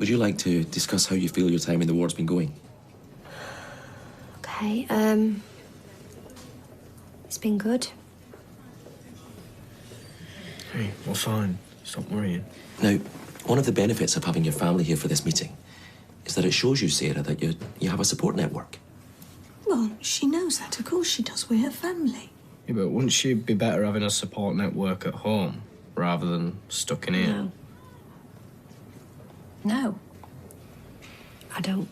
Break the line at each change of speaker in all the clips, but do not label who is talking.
Would you like to discuss how you feel your time in the ward's been going?
Okay, it's been good.
Hey, we're fine. Stop worrying.
Now, one of the benefits of having your family here for this meeting is that it shows you, Sarah, that you have a support network.
Well, she knows that. Of course she does. We're her family.
Yeah, but wouldn't she be better having a support network at home rather than stuck in here?
No. No. I don't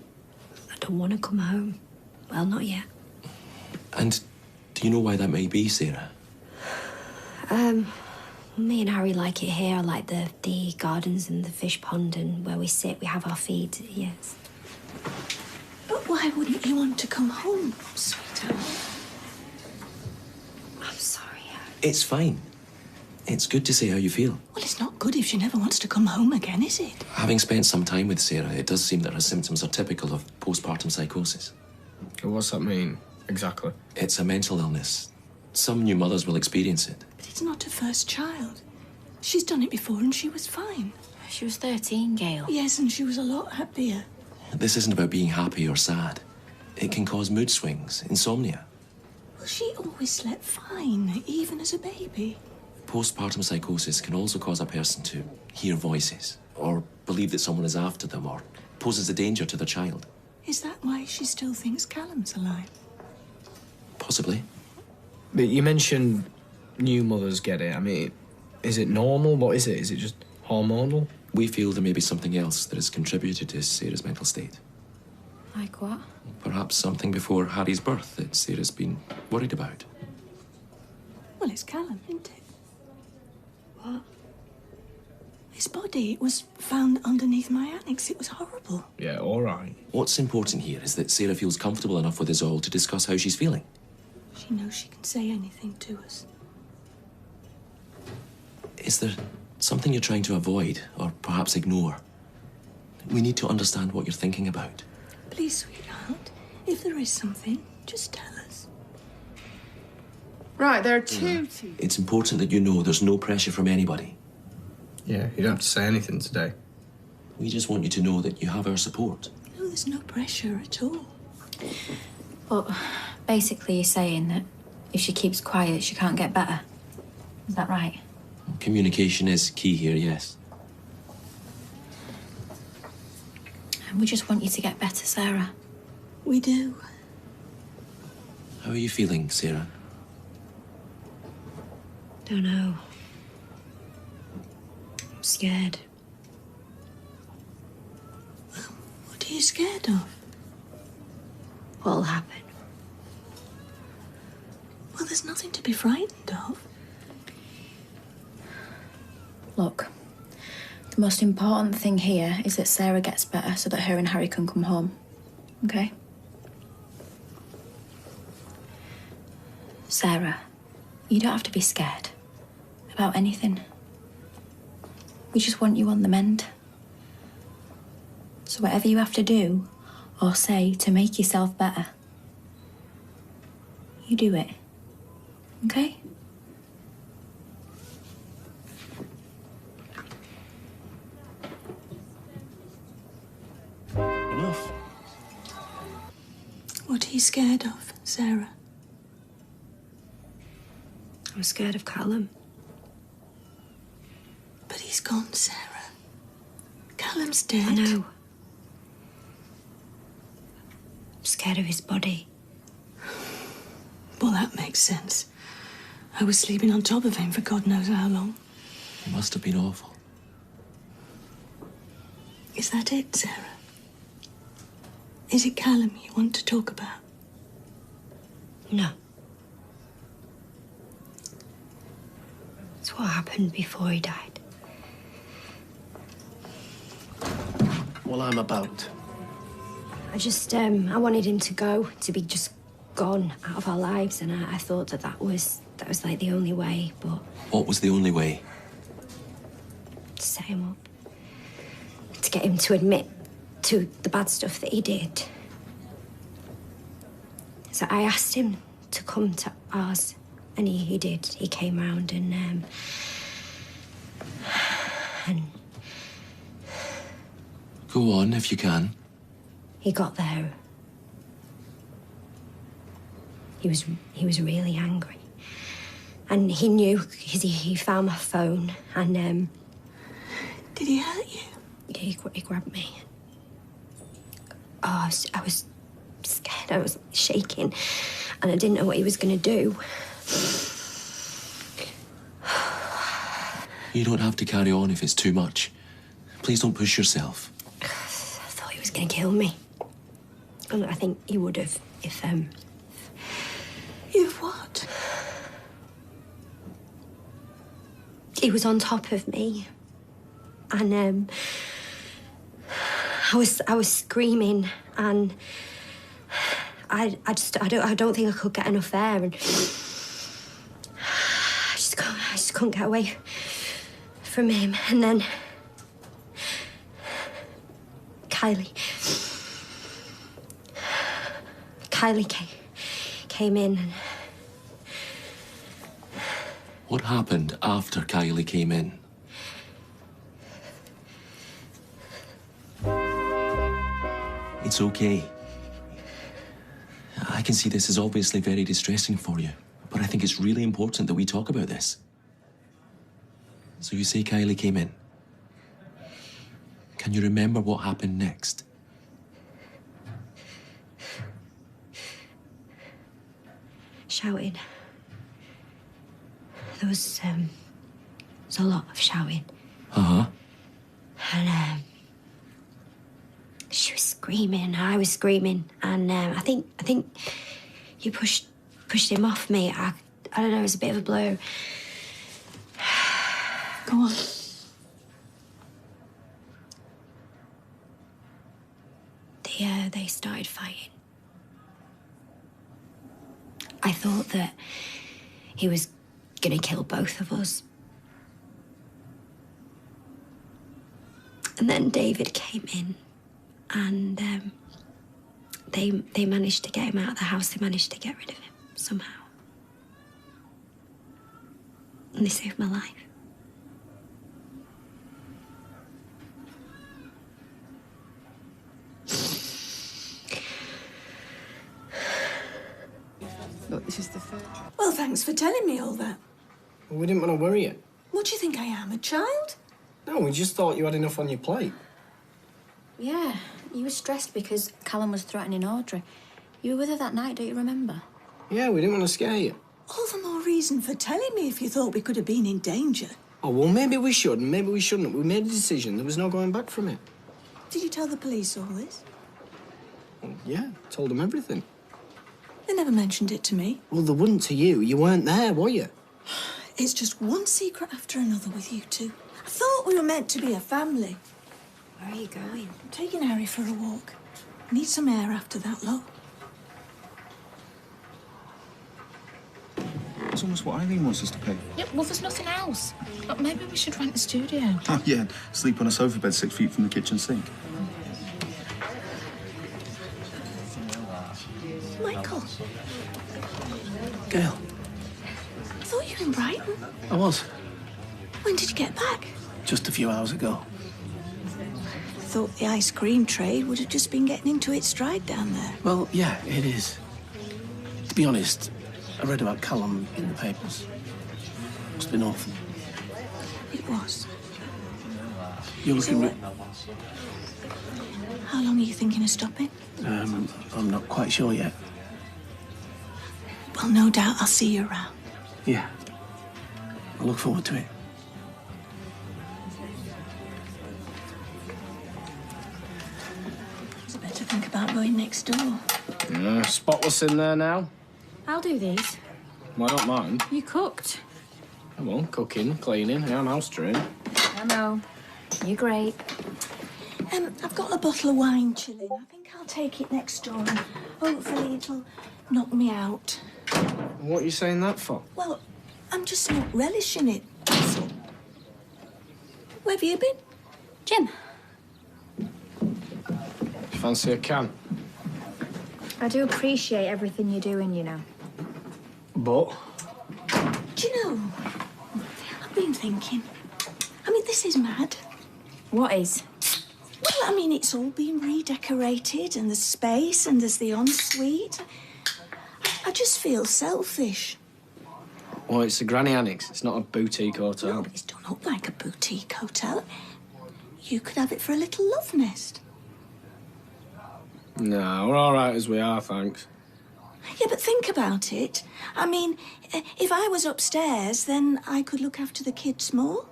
want to come home. Well, not yet.
And do you know why that may be, Sarah?
Me and Harry like it here. I like the gardens and the fish pond and where we sit. We have our feed, yes.
But why wouldn't you want to come home, sweetheart?
I'm sorry, Harry.
It's fine. It's good to say how you feel.
Well, it's not good if she never wants to come home again, is it?
Having spent some time with Sarah, it does seem that her symptoms are typical of postpartum psychosis.
What's that mean, exactly?
It's a mental illness. Some new mothers will experience it.
But it's not her first child. She's done it before and she was fine.
She was 13, Gail.
Yes, and she was a lot happier.
This isn't about being happy or sad. It can cause mood swings, insomnia.
Well, she always slept fine, even as a baby.
Postpartum psychosis can also cause a person to hear voices, or believe that someone is after them, or poses a danger to their child.
Is that why she still thinks Callum's alive?
Possibly.
But you mentioned new mothers get it. I mean, is it normal? What is it? Is it just hormonal?
We feel there may be something else that has contributed to Sarah's mental state.
Like what?
Perhaps something before Harry's birth that Sarah's been worried about.
Well, it's Callum, isn't it?
What?
His body, it was found underneath my annex. It was horrible.
Yeah, all right.
What's important here is that Sarah feels comfortable enough with us all to discuss how she's feeling.
She knows she can say anything to us.
Is there something you're trying to avoid, or perhaps ignore? We need to understand what you're thinking about.
Please, sweetheart, if there is something, just tell us.
Right, there are two.
It's important that you know there's no pressure from anybody.
Yeah, you don't have to say anything today.
We just want you to know that you have our support.
No, there's no pressure at all.
But basically you're saying that if she keeps quiet, she can't get better. Is that right?
Communication is key here, yes.
And we just want you to get better, Sarah.
We do.
How are you feeling, Sarah?
Don't know. I'm scared.
What are you scared of?
What'll happen?
Well, there's nothing to be frightened of.
Look, the most important thing here is that Sarah gets better so that her and Harry can come home. Okay? Sarah, you don't have to be scared about anything. We just want you on the mend. So whatever you have to do or say to make yourself better, you do it. Okay?
Enough.
What are you scared of, Sarah?
I'm scared of Callum.
But he's gone, Sarah. Callum's dead.
I know. I'm scared of his body.
Well, that makes sense. I was sleeping on top of him for God knows how long.
It must have been awful.
Is that it, Sarah? Is it Callum you want to talk about?
No. It's what happened before he died.
Well, I'm about.
I wanted him to go, to be just gone out of our lives, and I thought that was like the only way, but
What was the only way?
to set him up, to get him to admit to the bad stuff that he did. So I asked him to come to ours, and he did. He came round and
Go on, if you can.
He got there. He was really angry. And he knew, because he found my phone, and,
Did he hurt you?
he grabbed me. Oh, I was scared. I was shaking, and I didn't know what he was going to do.
You don't have to carry on if it's too much. Please don't push yourself.
I thought he was going to kill me. And I think he would have if,
You've what?
He was on top of me. And, I was screaming, and I don't think I could get enough air, and I just couldn't get away from him. And then Kylie came in. And
What happened after Kylie came in? It's okay. I can see this is obviously very distressing for you, but I think it's really important that we talk about this. So you say Kylie came in. Can you remember what happened next?
shouting. There was a lot of shouting.
Uh-huh.
And she was screaming, I was screaming, and I think you pushed him off me. I don't know, it was a bit of a blow.
Go on.
They started fighting. I thought that he was gonna kill both of us. And then David came in, and they managed to get him out of the house. They managed to get rid of him somehow. And they saved my life.
Look, this is the first.
Well, thanks for telling me all that.
Well, we didn't want to worry you.
What do you think I am, a child?
No, we just thought you had enough on your plate.
Yeah, you were stressed because Callum was threatening Audrey. You were with her that night, don't you remember?
Yeah, we didn't want to scare you.
All the more reason for telling me if you thought we could have been in danger.
Oh, well, maybe we should and maybe we shouldn't. We made a decision. There was no going back from it.
Did you tell the police all this?
Well, yeah, told them everything.
They never mentioned it to me.
Well, they wouldn't to you. You weren't there, were you?
It's just one secret after another with you two. I thought we were meant to be a family.
Where are you going?
I'm taking Harry for a walk. Need some air after that lot.
It's almost what Eileen wants us to pay.
Yeah, well, there's nothing else. But maybe we should rent a studio.
Oh, yeah. Sleep on a sofa bed 6 feet from the kitchen sink.
Michael,
Gail,
I thought you were in Brighton.
I was.
When did you get back?
Just a few hours ago.
Thought the ice cream trade would have just been getting into its stride down there.
Well, yeah, it is. To be honest, I read about Callum in the papers. Must have been awful.
It was.
You're looking...
So, how long are you thinking of stopping?
I'm not quite sure yet.
Well, no doubt I'll see you around.
Yeah. I look forward to it.
I'd better think about going next door.
Spotless in there now.
I'll do these.
I don't mind.
You cooked.
Come on, cooking, cleaning, and house train.
I know. You're great.
I've got a bottle of wine chilling. I think I'll take it next door and hopefully it'll knock me out.
What are you saying that for?
Well, I'm just not relishing it, that's all. Where have you been?
Jim.
Fancy a can?
I do appreciate everything you're doing, you know.
But?
Do you know, I've been thinking. I mean, this is mad.
What is?
Well, I mean, it's all been redecorated and there's space and there's the ensuite. I just feel selfish.
Well, it's a granny annex. It's not a boutique hotel.
No, but it's done up like a boutique hotel. You could have it for a little love nest.
No, we're all right as we are, thanks.
Yeah, but think about it. I mean, if I was upstairs, then I could look after the kids more.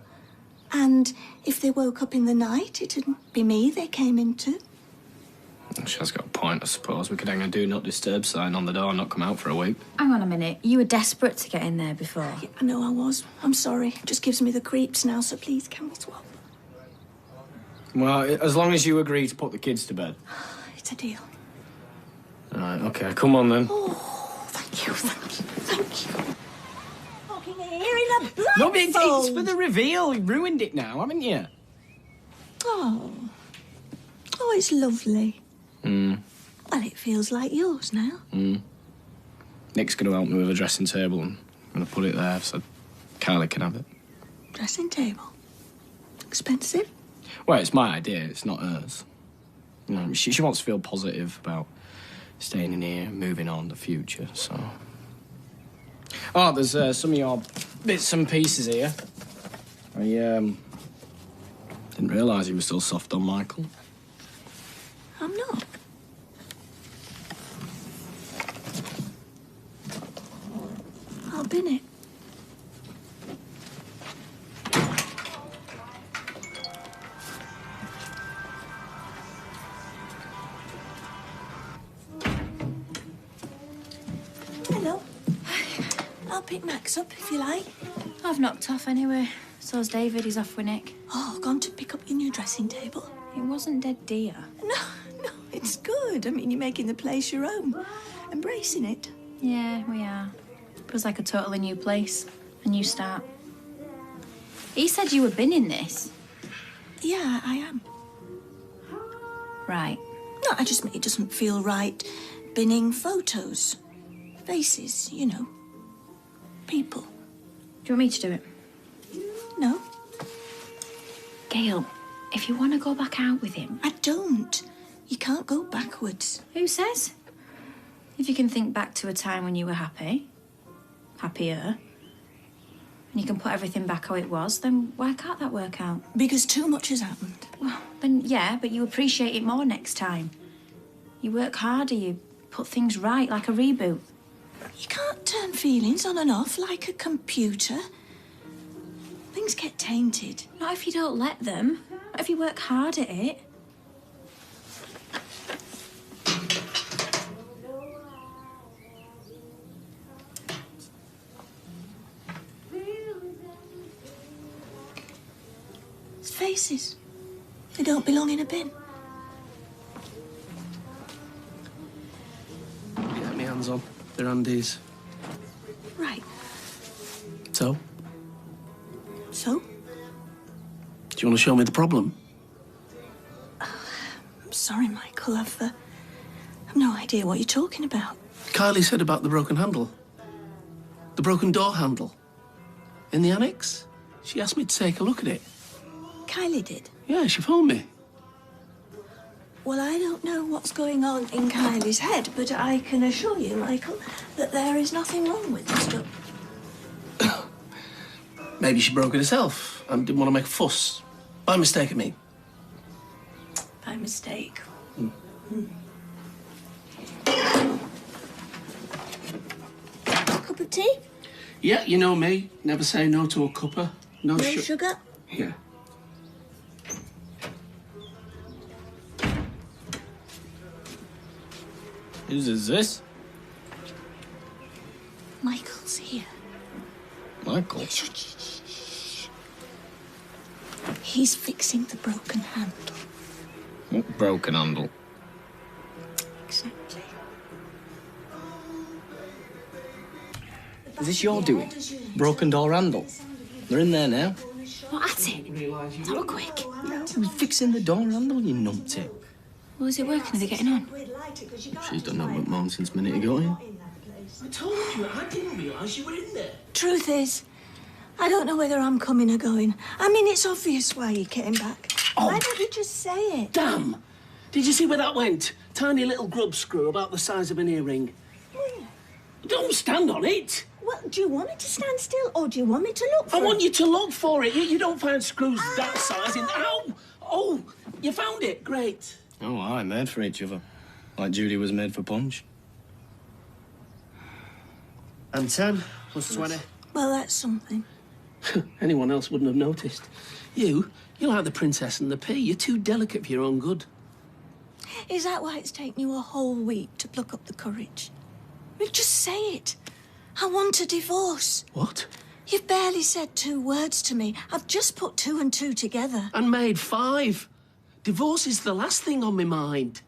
And if they woke up in the night, it'd be me they came into.
She has got a point, I suppose. We could hang a do not disturb sign on the door and not come out for a week.
Hang on a minute. You were desperate to get in there before.
Yeah, I know I was. I'm sorry. It just gives me the creeps now, so please, can we swap?
Well, as long as you agree to put the kids to bed.
It's a deal.
All right, OK, come on then.
Oh, thank you, thank you. Walking here in a blindfold.
No, it's for the reveal. You ruined it now, haven't you?
Oh, it's lovely.
Mm.
Well, it feels like yours now.
Mm. Nick's going to help me with a dressing table and I'm going to put it there so Kylie can have it.
Dressing table? Expensive?
Well, it's my idea. It's not hers. You know, she wants to feel positive about staying in here, moving on, the future, so... Oh, there's some of your bits and pieces here. I didn't realise you were still soft on Michael.
I'm not. I'll bin it. Hello. I'll pick Max up if you like.
I've knocked off anyway. So's David. He's off with Nick.
Oh, gone to pick up your new dressing table?
It wasn't dead dear.
No, it's good. I mean, you're making the place your own. Embracing it.
Yeah, we are. It was like a totally new place. A new start. He said you were binning this.
Yeah, I am.
Right.
No, I just mean it doesn't feel right binning photos. Faces, you know. People.
Do you want me to do it?
No,
Gail, if you want to go back out with him...
I don't. You can't go backwards.
Who says? If you can think back to a time when you were happy, happier, and you can put everything back how it was, then why can't that work out?
Because too much has happened.
Well, then, yeah, but you appreciate it more next time. You work harder, you put things right, like a reboot.
You can't turn feelings on and off like a computer. Things get tainted.
Not if you don't let them. Not if you work hard at it.
It's faces. They don't belong in a bin.
Get my hands on. They're undies.
Right.
So?
So?
Do you want to show me the problem?
I'm sorry, Michael. I've no idea what you're talking about.
Kylie said about the broken handle. The broken door handle. In the annex. She asked me to take a look at it.
Kylie did.
Yeah, she phoned me.
Well, I don't know what's going on in Kylie's head, but I can assure you, Michael, that there is nothing wrong with this job.
Maybe she broke it herself and didn't want to make a fuss. By mistake, I mean.
By mistake. Cup of tea?
Yeah, you know me. Never say no to a cuppa. No,
No sugar?
Yeah.
Whose is this?
Michael's here.
Michael?
Shh, shh, shh, shh. He's fixing the broken handle.
What broken handle?
Exactly.
Is this your doing? Broken door handle? They're in there now.
What at it? That were quick.
I was fixing the door handle, you numpty.
Well, is it working? Are they getting on?
She's done nothing but moan since minute ago, yeah?
I told you, I didn't realise you were in there.
Truth is, I don't know whether I'm coming or going. I mean, it's obvious why he came back.
Oh.
Why don't you just say it?
Damn! Did you see where that went? Tiny little grub screw about the size of an earring.
Where?
Don't stand on it.
Well, do you want me to stand still or do you want me to look for
I want
it?
you to look for it. You don't find screws that size in... Ow! Oh, you found it. Great.
Oh, aye, made for each other. Like Judy was made for Punch.
And 10 plus 20.
Well, that's something.
Anyone else wouldn't have noticed. You're like the princess and the pea. You're too delicate for your own good.
Is that why it's taken you a whole week to pluck up the courage? Well, just say it. I want a divorce.
What?
You've barely said 2 words to me. I've just put 2 and 2 together.
And made 5. Divorce is the last thing on my mind.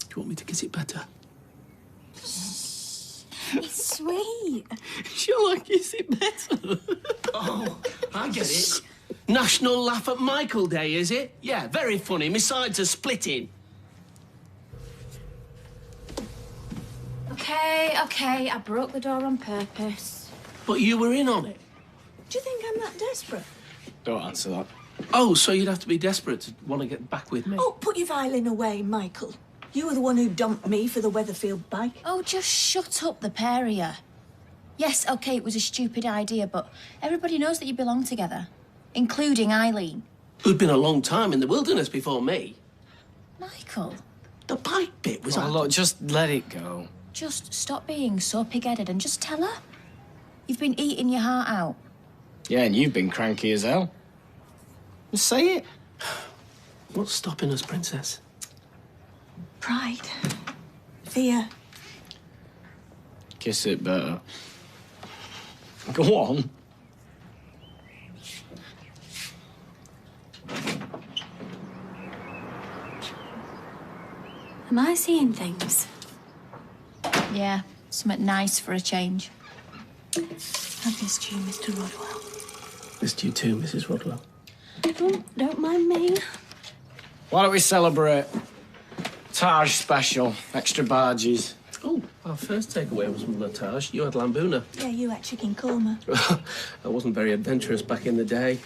Do you want me to kiss it better?
It's sweet.
Shall I kiss it better? Oh, I get it. National Laugh at Michael Day, is it? Yeah, very funny. My sides are splitting.
Okay, I broke the door on purpose.
But you were in on it.
Do you think I'm that desperate?
Don't answer that.
Oh, so you'd have to be desperate to want to get back with me.
Oh, put your violin away, Michael. You were the one who dumped me for the Weatherfield bike.
Oh, just shut up, the pair of you. Yes, okay, it was a stupid idea, but everybody knows that you belong together, including Eileen.
Who'd been a long time in the wilderness before me.
Michael,
The bike bit was...
Oh, look, just let it go.
just stop being so pig-headed and just tell her. You've been eating your heart out.
Yeah, and you've been cranky as hell. Just say it.
What's stopping us, Princess?
Pride. Fear.
Kiss it better. Go on.
Am I seeing things?
Yeah, something nice for a change.
I've missed you, Mr. Rodwell.
Missed you too, Mrs. Rodwell.
Don't mind me.
Why don't we celebrate? Taj special. Extra barges.
Oh, our first takeaway was from the Taj. You had Lambuna.
Yeah, you had chicken korma.
I wasn't very adventurous back in the day.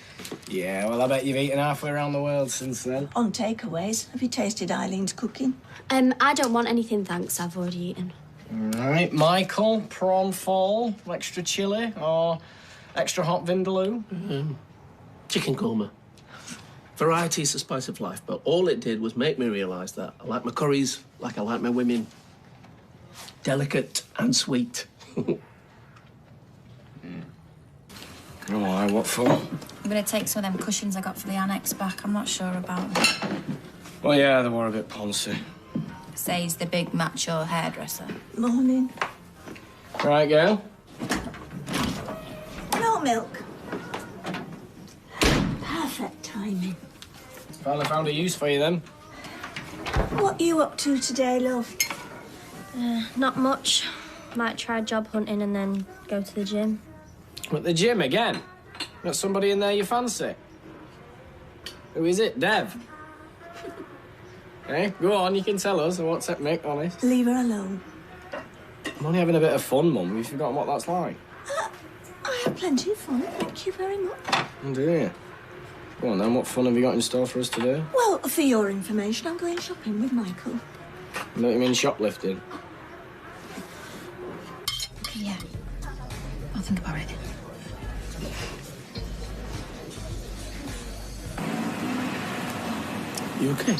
Yeah, well, I bet you've eaten halfway around the world since then.
On takeaways, have you tasted Eileen's cooking?
I don't want anything, thanks. I've already eaten.
All right, Michael, prawn fall, extra chili, or extra hot vindaloo?
Chicken korma. Variety is the spice of life, but all it did was make me realise that I like my curries like I like my women. Delicate and sweet.
Oh, aye, what for?
I'm gonna take some of them cushions I got for the annex back. I'm not sure about them.
Well, yeah, they were a bit poncy.
Says the big macho hairdresser.
Morning.
Right, Gail?
No milk. Perfect timing.
Finally found a use for you, then.
What are you up to today, love?
Not much. Might try job hunting and then go to the gym.
At the gym again? Got somebody in there you fancy? Who is it? Dev? Hey, go on, you can tell us. What's it, Mick, honest?
Leave her alone.
I'm only having a bit of fun, Mum. You've forgotten what that's like.
I have plenty of fun, thank you very much.
Oh, do you? Go on, then. What fun have you got in store for us today?
Well, for your information, I'm going shopping with Michael.
Don't you mean shoplifting?
Okay, yeah. I'll think about it.
You okay?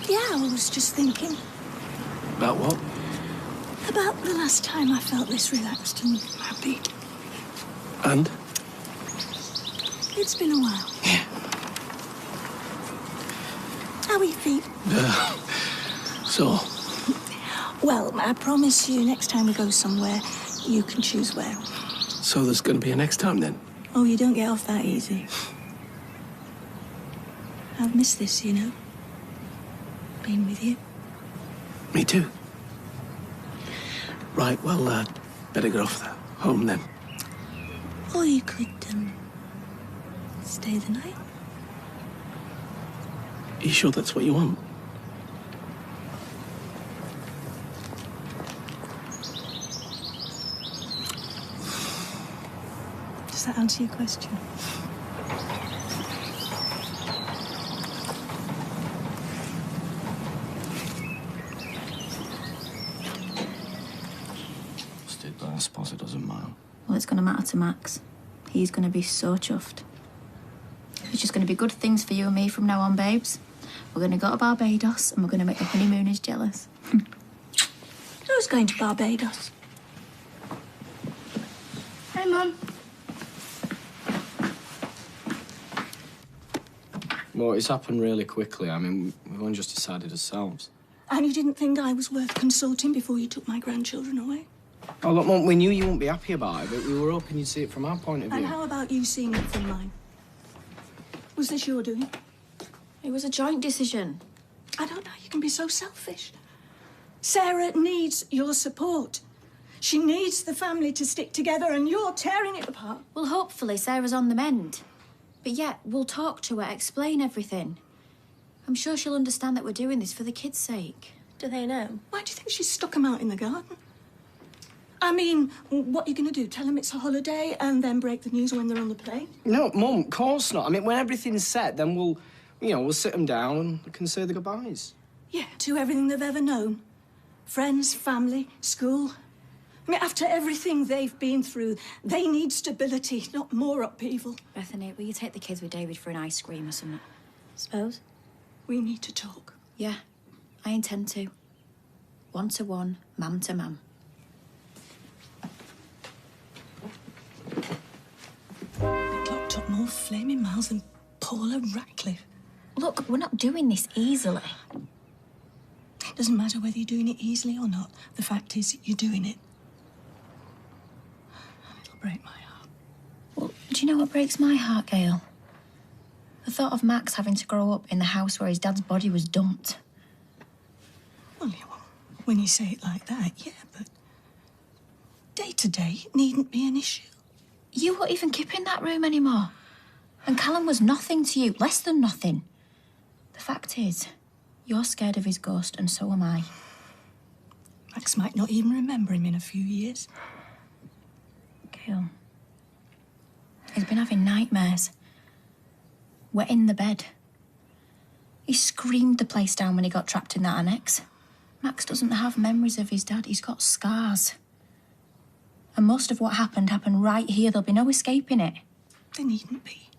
Yeah, I was just thinking
About what?
about the last time I felt this relaxed and happy.
And?
It's been a while. How are your feet?
So,
Well, I promise you, next time we go somewhere, you can choose where.
so there's going to be a next time then?
Oh, you don't get off that easy. I've missed this, you know. Being with you.
Me too. Right, well, better get off that. Home then.
Or you could, stay the night.
Are you sure that's what you want?
Does that answer your question?
I suppose it doesn't matter.
Well, it's going to matter to Max. He's going to be so chuffed. It's just going to be good things for you and me from now on, babes. We're going to go to Barbados and we're going to make the honeymooners jealous.
Who's going to Barbados?
Hey, Mum.
Well, it's happened really quickly. I mean, we've only just decided ourselves.
And you didn't think I was worth consulting before you took my grandchildren away?
Oh, look, Mum, we knew you wouldn't be happy about it, but we were hoping you'd see it from our point of view.
And how about you seeing it from mine? Was this your doing?
It was a joint decision.
I don't know how you can be so selfish. Sarah needs your support. She needs the family to stick together, and you're tearing it apart.
Well, hopefully Sarah's on the mend. But yeah, we'll talk to her, explain everything. I'm sure she'll understand that we're doing this for the kids' sake.
Do they know?
Why do you think she stuck them out in the garden? I mean, what are you going to do? Tell them it's a holiday and then break the news when they're on the plane?
No, Mum, of course not. I mean, when everything's set, then we'll sit them down and we can say the goodbyes.
Yeah, to everything they've ever known. Friends, family, school. I mean, after everything they've been through, they need stability, not more upheaval.
Bethany, will you take the kids with David for an ice cream or something? Suppose?
We need to talk.
Yeah, I intend to. One-to-one, mam-to-mam.
They locked up more flaming miles than Paula Radcliffe.
Look, we're not doing this easily.
It doesn't matter whether you're doing it easily or not. The fact is, you're doing it. It'll break my heart.
Well, do you know what breaks my heart, Gail? The thought of Max having to grow up in the house where his dad's body was dumped.
Well, yeah, when you say it like that, yeah, but day to day, it needn't be an issue.
You weren't even keeping that room anymore. And Callum was nothing to you, less than nothing. The fact is, you're scared of his ghost, and so am I.
Max might not even remember him in a few years.
Gail, he's been having nightmares. We're in the bed. He screamed the place down when he got trapped in that annex. Max doesn't have memories of his dad. He's got scars. And most of what happened right here. There'll be no escaping it.
There needn't be.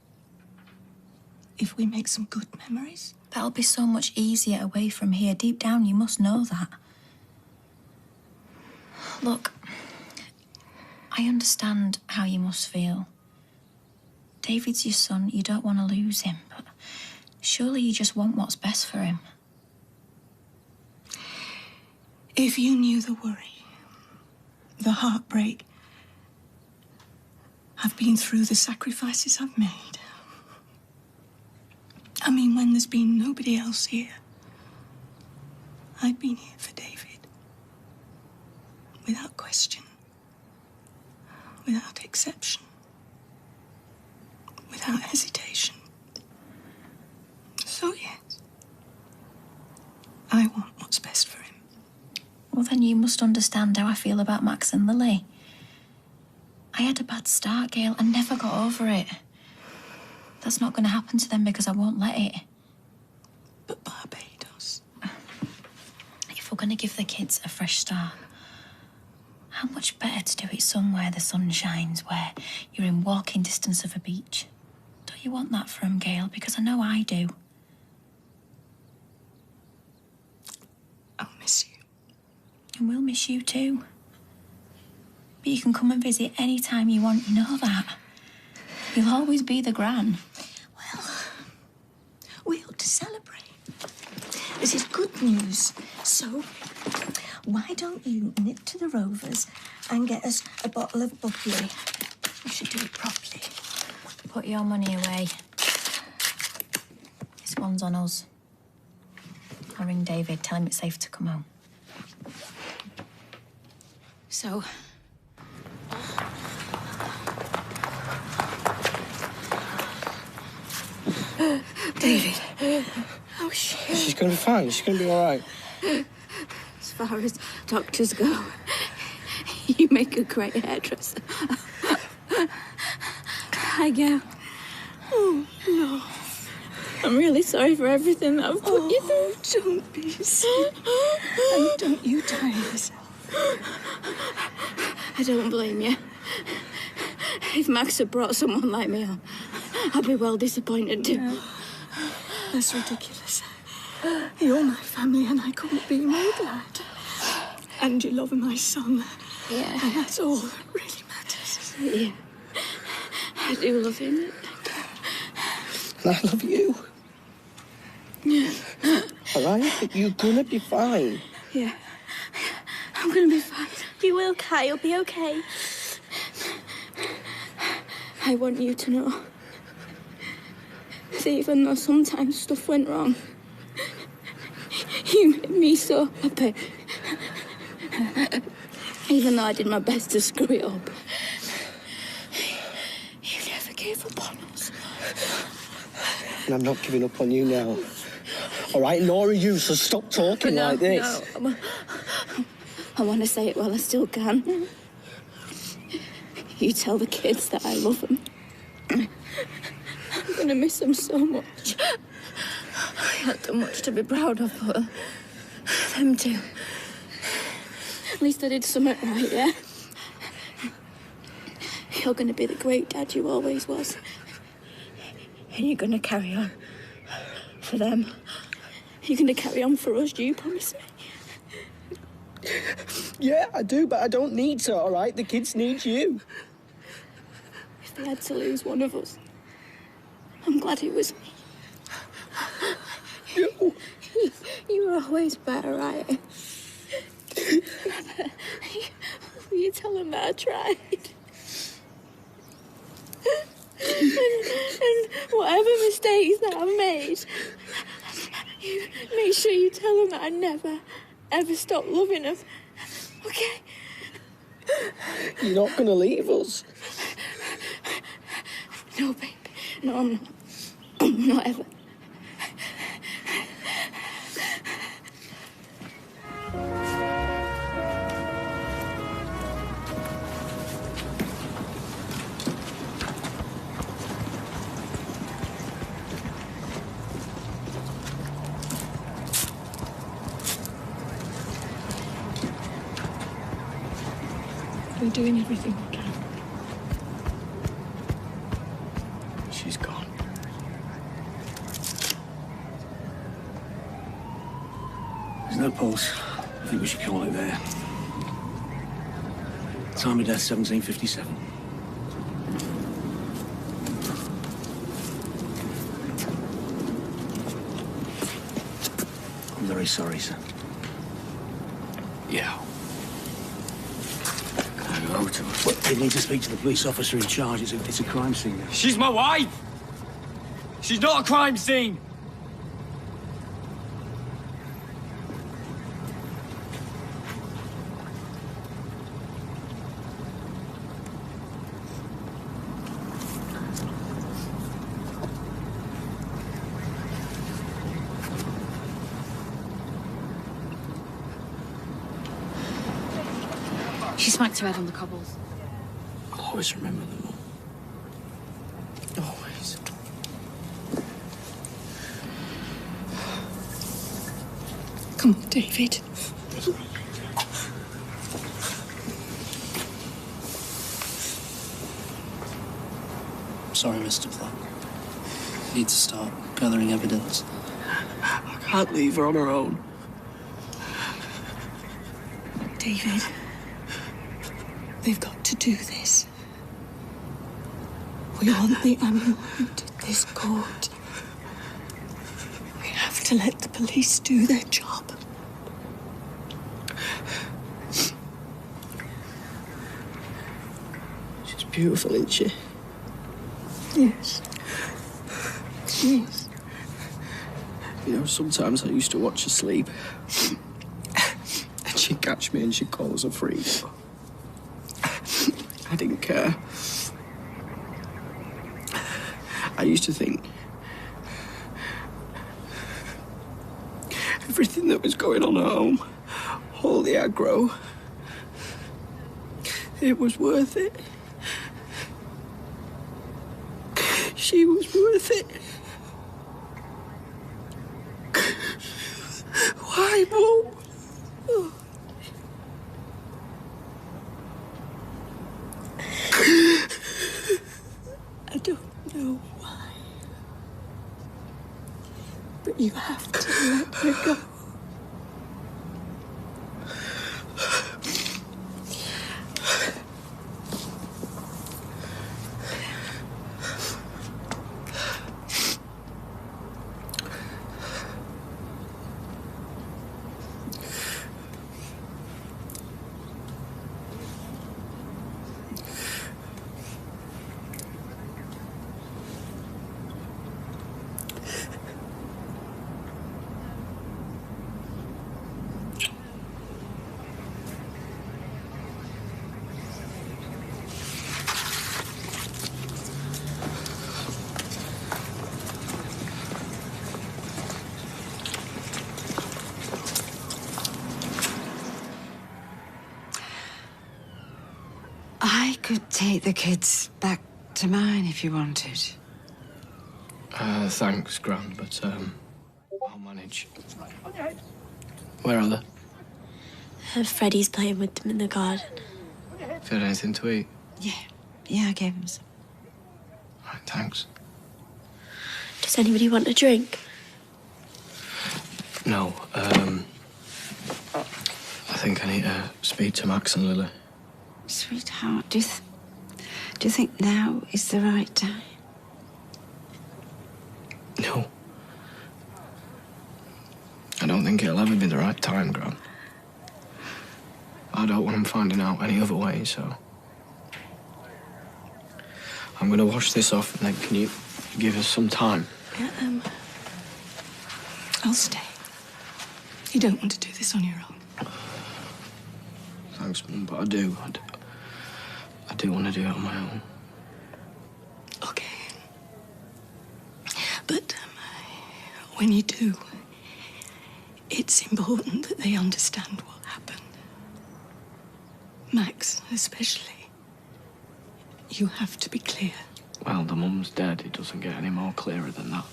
If we make some good memories.
That'll be so much easier away from here. Deep down, you must know that. Look, I understand how you must feel. David's your son. You don't want to lose him, but surely you just want what's best for him.
If you knew the worry, the heartbreak I've been through, the sacrifices I've made. I mean, when there's been nobody else here, I've been here for David. Without question. Without exception. Without hesitation. So, yes. I want what's best for him.
Well, then you must understand how I feel about Max and Lily. I had a bad start, Gail. I never got over it. That's not going to happen to them because I won't let it.
But Barbados...
If we're going to give the kids a fresh start, how much better to do it somewhere the sun shines, where you're in walking distance of a beach. Don't you want that for them, Gail? Because I know I do.
I'll miss you.
And we'll miss you too. But you can come and visit any time you want, you know that. You'll always be the gran.
Well, we ought to celebrate. This is good news. So, why don't you nip to the Rovers and get us a bottle of bubbly? We should do it properly.
Put your money away. This one's on us. I'll ring David, tell him it's safe to come home. So...
David. Oh, shit.
She's going to be fine. She's going to be all right.
As far as doctors go, you make a great hairdresser. Hi, Gail. Oh, no. I'm really sorry for everything that I've put you through.
Don't be silly. And don't you tire yourself.
I don't blame you. If Max had brought someone like me on, I'd be well disappointed too.
No. That's ridiculous. You're my family and I couldn't be more glad. And you love my son.
Yeah.
And that's all that really matters.
Yeah. I do love him.
And I love you.
Yeah.
All right? But you're gonna be fine.
Yeah. I'm gonna be fine.
You will, Kai. You'll be okay.
I want you to know that even though sometimes stuff went wrong, you made me so happy. Even though I did my best to screw it up, you never gave up on us.
And I'm not giving up on you now. All right, nor are you, so stop talking like this.
No, I want to say it while I still can. You tell the kids that I love them. I'm going to miss them so much. I had done much to be proud of, but them too. At least I did something right, yeah? You're going to be the great dad you always was. And you're going to carry on for them. You're going to carry on for us, you promise me?
Yeah, I do, but I don't need to, all right? The kids need you.
If they had to lose one of us, I'm glad it was me. You were always better, right? Will you tell them that I tried? and whatever mistakes that I've made, make sure you tell them that I never, ever stopped loving them. Okay?
You're not going to leave us.
No, babe. No, I'm not. Not ever. We're doing everything we can.
She's gone.
There's no pulse. I think we should call it there. Time of death, 1757. I'm very sorry, sir.
Yeah.
But they need to speak to the police officer in charge. It's a crime scene.
She's my wife! She's not a crime scene!
She smacked her head on the cobbles.
I'll always remember them all. Always.
Come on, David.
Sorry, Mr. Clark. Need to start gathering evidence.
I can't leave her on her own.
David, they've got to do this. We want the unwound this court. We have to let the police do their job.
She's beautiful, isn't she?
Yes. Yes.
You know, sometimes I used to watch her sleep. And she'd catch me and she'd call us a freak. I didn't care. I used to think everything that was going on at home, all the aggro, it was worth it. She was worth it. Why, Mum?
But you have to let her go.
I could take the kids back to mine if you wanted.
Thanks, Gran, but, I'll manage. Where are they?
Freddie's playing with them in the garden.
Have you had anything to eat?
Yeah, I gave him some.
Right, thanks.
Does anybody want a drink?
No, I think I need to speak to Max and Lily.
Sweetheart, do you think now is the right time?
No. I don't think it'll ever be the right time, Gran. I don't want him finding out any other way, so... I'm gonna wash this off, and then can you give us some time?
I'll stay. You don't want to do this on your own.
Thanks, Mum, but I do want to do it on my own.
Okay. But when you do, it's important that they understand what happened. Max, especially. You have to be clear.
Well, the mum's dead. It doesn't get any more clearer than that.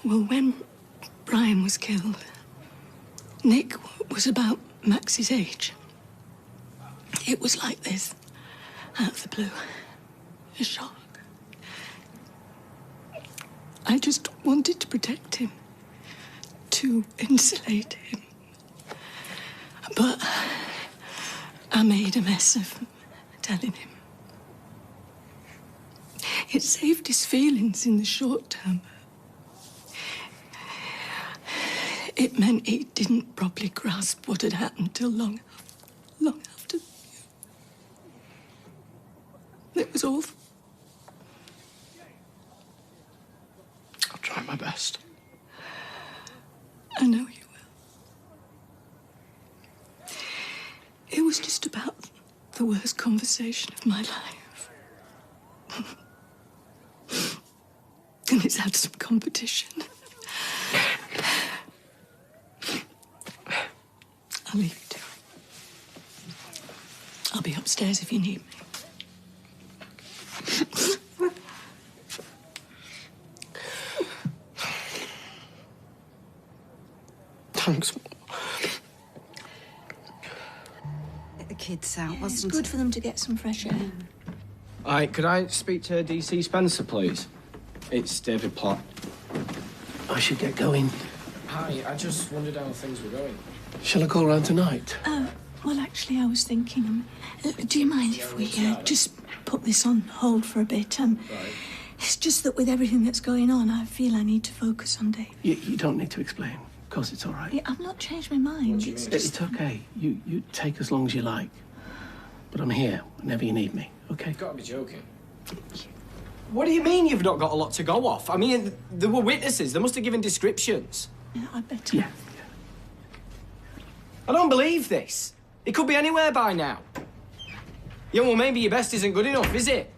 Well, when Brian was killed, Nick was about Max's age. It was like this, out of the blue. A shock. I just wanted to protect him, to insulate him. But I made a mess of telling him. It saved his feelings in the short term. It meant he didn't properly grasp what had happened till long after. It was awful.
I'll try my best.
I know you will. It was just about the worst conversation of my life. And it's had some competition. I'll leave you to it. I'll be upstairs if you need me.
Thanks.
Let the kids out,
It's
wasn't
good
it?
for them to get some fresh air.
All right, could I speak to DC Spencer, please? It's David Platt.
I should get going.
Hi, I just wondered how things were going.
Shall I call round tonight?
Well, actually, I was thinking, do you mind if we just put this on hold for a bit? It's just that with everything that's going on, I feel I need to focus on Dave.
You don't need to explain. Of course, it's all right.
Yeah, I've not changed my mind. It's just...
It's okay. You take as long as you like. But I'm here whenever you need me, okay?
You've got to be joking. What do you mean you've not got a lot to go off? I mean, there were witnesses. They must have given descriptions.
Yeah, I better.
Yeah.
I don't believe this. It could be anywhere by now. Yeah, well, maybe your best isn't good enough, is it?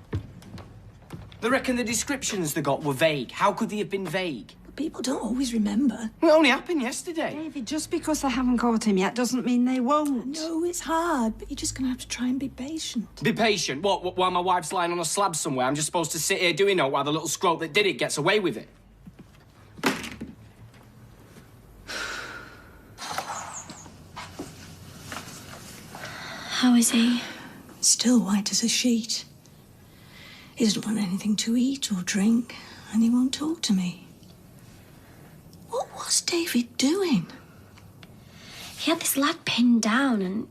They reckon the descriptions they got were vague. How could they have been vague?
People don't always remember.
It only happened yesterday.
David, just because they haven't caught him yet doesn't mean they won't.
No, it's hard, but you're just going to have to try and be patient.
Be patient. What, while my wife's lying on a slab somewhere, I'm just supposed to sit here doing it while the little scrope that did it gets away with it?
How is he?
Still white as a sheet. He doesn't want anything to eat or drink, and he won't talk to me. David doing?
He had this lad pinned down and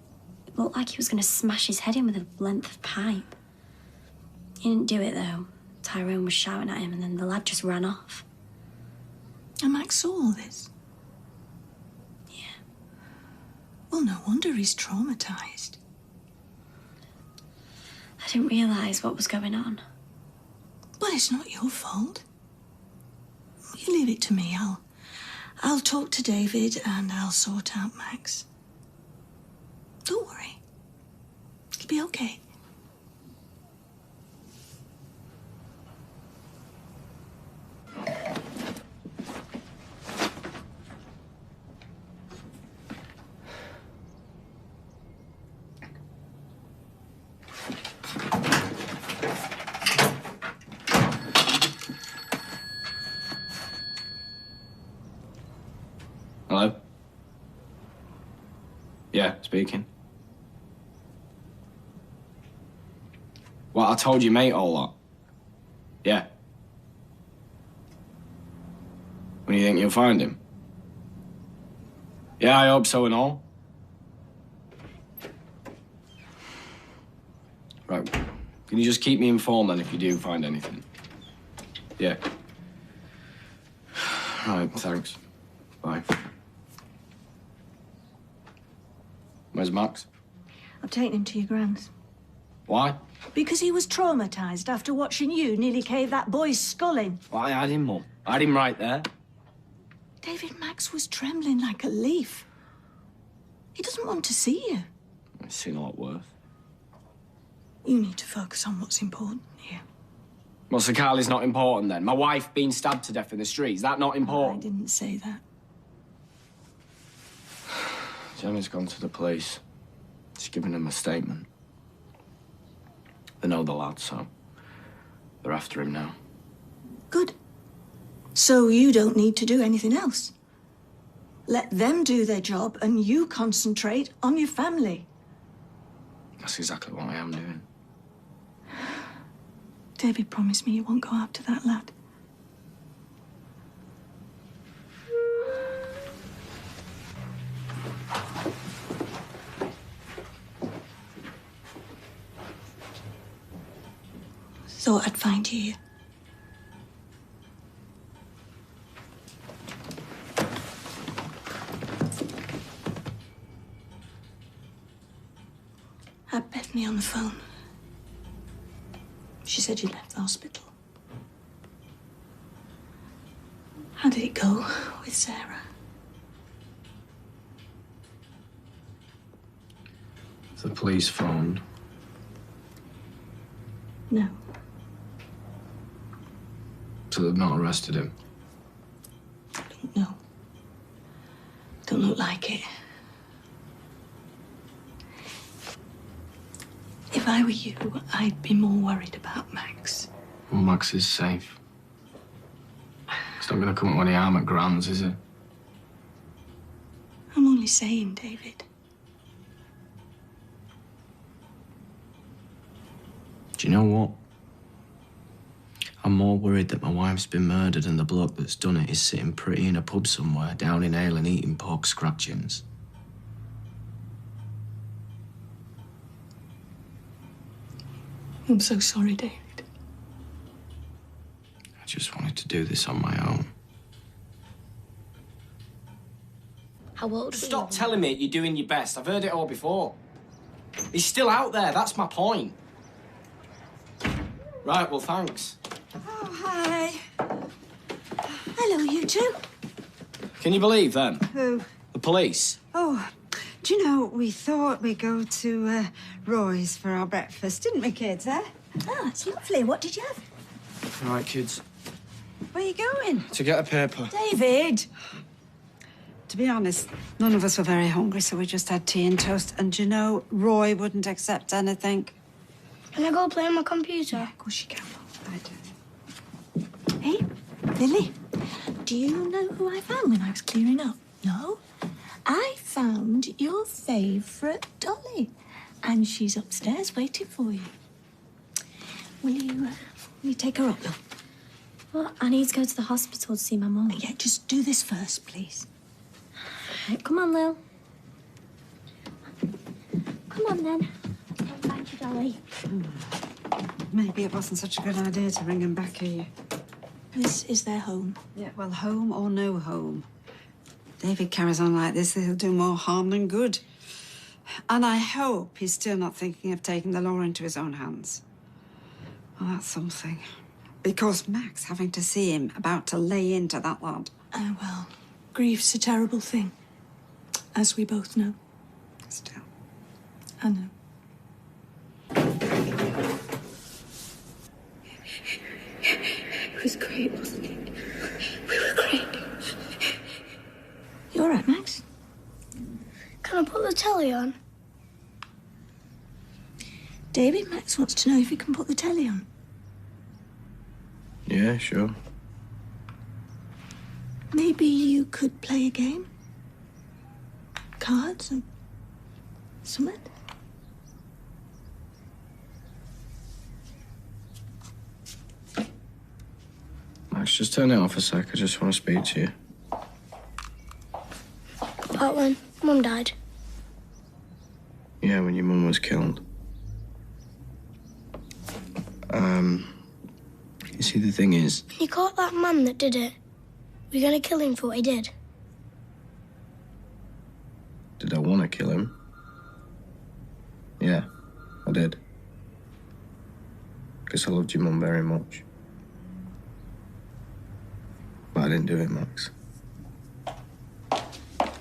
it looked like he was going to smash his head in with a length of pipe. He didn't do it, though. Tyrone was shouting at him and then the lad just ran off.
And Max saw all this?
Yeah.
Well, no wonder he's traumatised.
I didn't realise what was going on.
Well, it's not your fault. You leave it to me. I'll talk to David and I'll sort out Max. Don't worry. It'll be okay.
Hello? Yeah, speaking. Well, I told you, mate, all that. Yeah. When do you think you'll find him? Yeah, I hope so and all. Right. Can you just keep me informed then if you do find anything? Yeah. Right, thanks. Bye. Where's Max?
I've taken him to your grand's.
Why?
Because he was traumatised after watching you nearly cave that boy's skull in.
Well, I had him, Mum. I had him right there.
David, Max was trembling like a leaf. He doesn't want to see you.
I've seen a lot worse.
You need to focus on what's important here.
Well, Sir Carly's not important then. My wife being stabbed to death in the street, is that not important?
I didn't say that.
Jenny's gone to the police. She's given them a statement. They know the lad, so they're after him now.
Good. So you don't need to do anything else. Let them do their job and you concentrate on your family.
That's exactly what I am doing.
David promised me you won't go after that lad. Thought I'd find you here. Had Bethany on the phone. She said you left the hospital. How did it go with Sarah?
The police phoned.
No.
So they've not arrested him?
Don't know. Don't look like it. If I were you, I'd be more worried about Max.
Well, Max is safe. He's not going to come up with any harm at Grand's, is he?
I'm only saying, David.
Do you know what? I'm more worried that my wife's been murdered and the bloke that's done it is sitting pretty in a pub somewhere down in Aylen eating pork scratchings.
I'm so sorry, David.
I just wanted to do this on my own.
How old
Stop telling me you're doing your best. I've heard it all before. He's still out there, that's my point. Right, well, thanks.
Oh, hi. Hello, you two.
Can you believe them?
Who?
The police.
Oh, do you know, we thought we'd go to Roy's for our breakfast, didn't we, kids, eh?
Oh, that's lovely. What did you have?
All right, kids.
Where are you going?
To get a paper.
David!
To be honest, none of us were very hungry, so we just had tea and toast. And you know, Roy wouldn't accept anything.
Can I go play on my computer?
Of course you can. I do.
Hey, Lily, do you know who I found when I was clearing up? No? I found your favourite dolly, and she's upstairs waiting for you. Will you take her up, love?
Well, I need to go to the hospital to see my mum.
Yeah, just do this first, please.
Come on, Lil. Come on, then. Thank you, Dolly.
Maybe it wasn't such a good idea to bring him back here.
This is their home.
Yeah, well, home or no home. David carries on like this, he'll do more harm than good. And I hope he's still not thinking of taking the law into his own hands. Well, that's something. Because Max having to see him about to lay into that lad.
Oh, well, grief's a terrible thing, as we both know.
Still.
I know.
It was great, wasn't it? We were great.
You all right, Max?
Can I put the telly on?
David, Max wants to know if he can put the telly on.
Yeah, sure.
Maybe you could play a game? Cards and something?
Max, just turn it off a sec. I just want to speak to you.
About when Mum died.
Yeah, when your mum was killed. You see, the thing is...
When you caught that man that did it, were you going to kill him for what he did?
Did I want to kill him? Yeah, I did. Because I loved your mum very much. But I didn't do it, Max.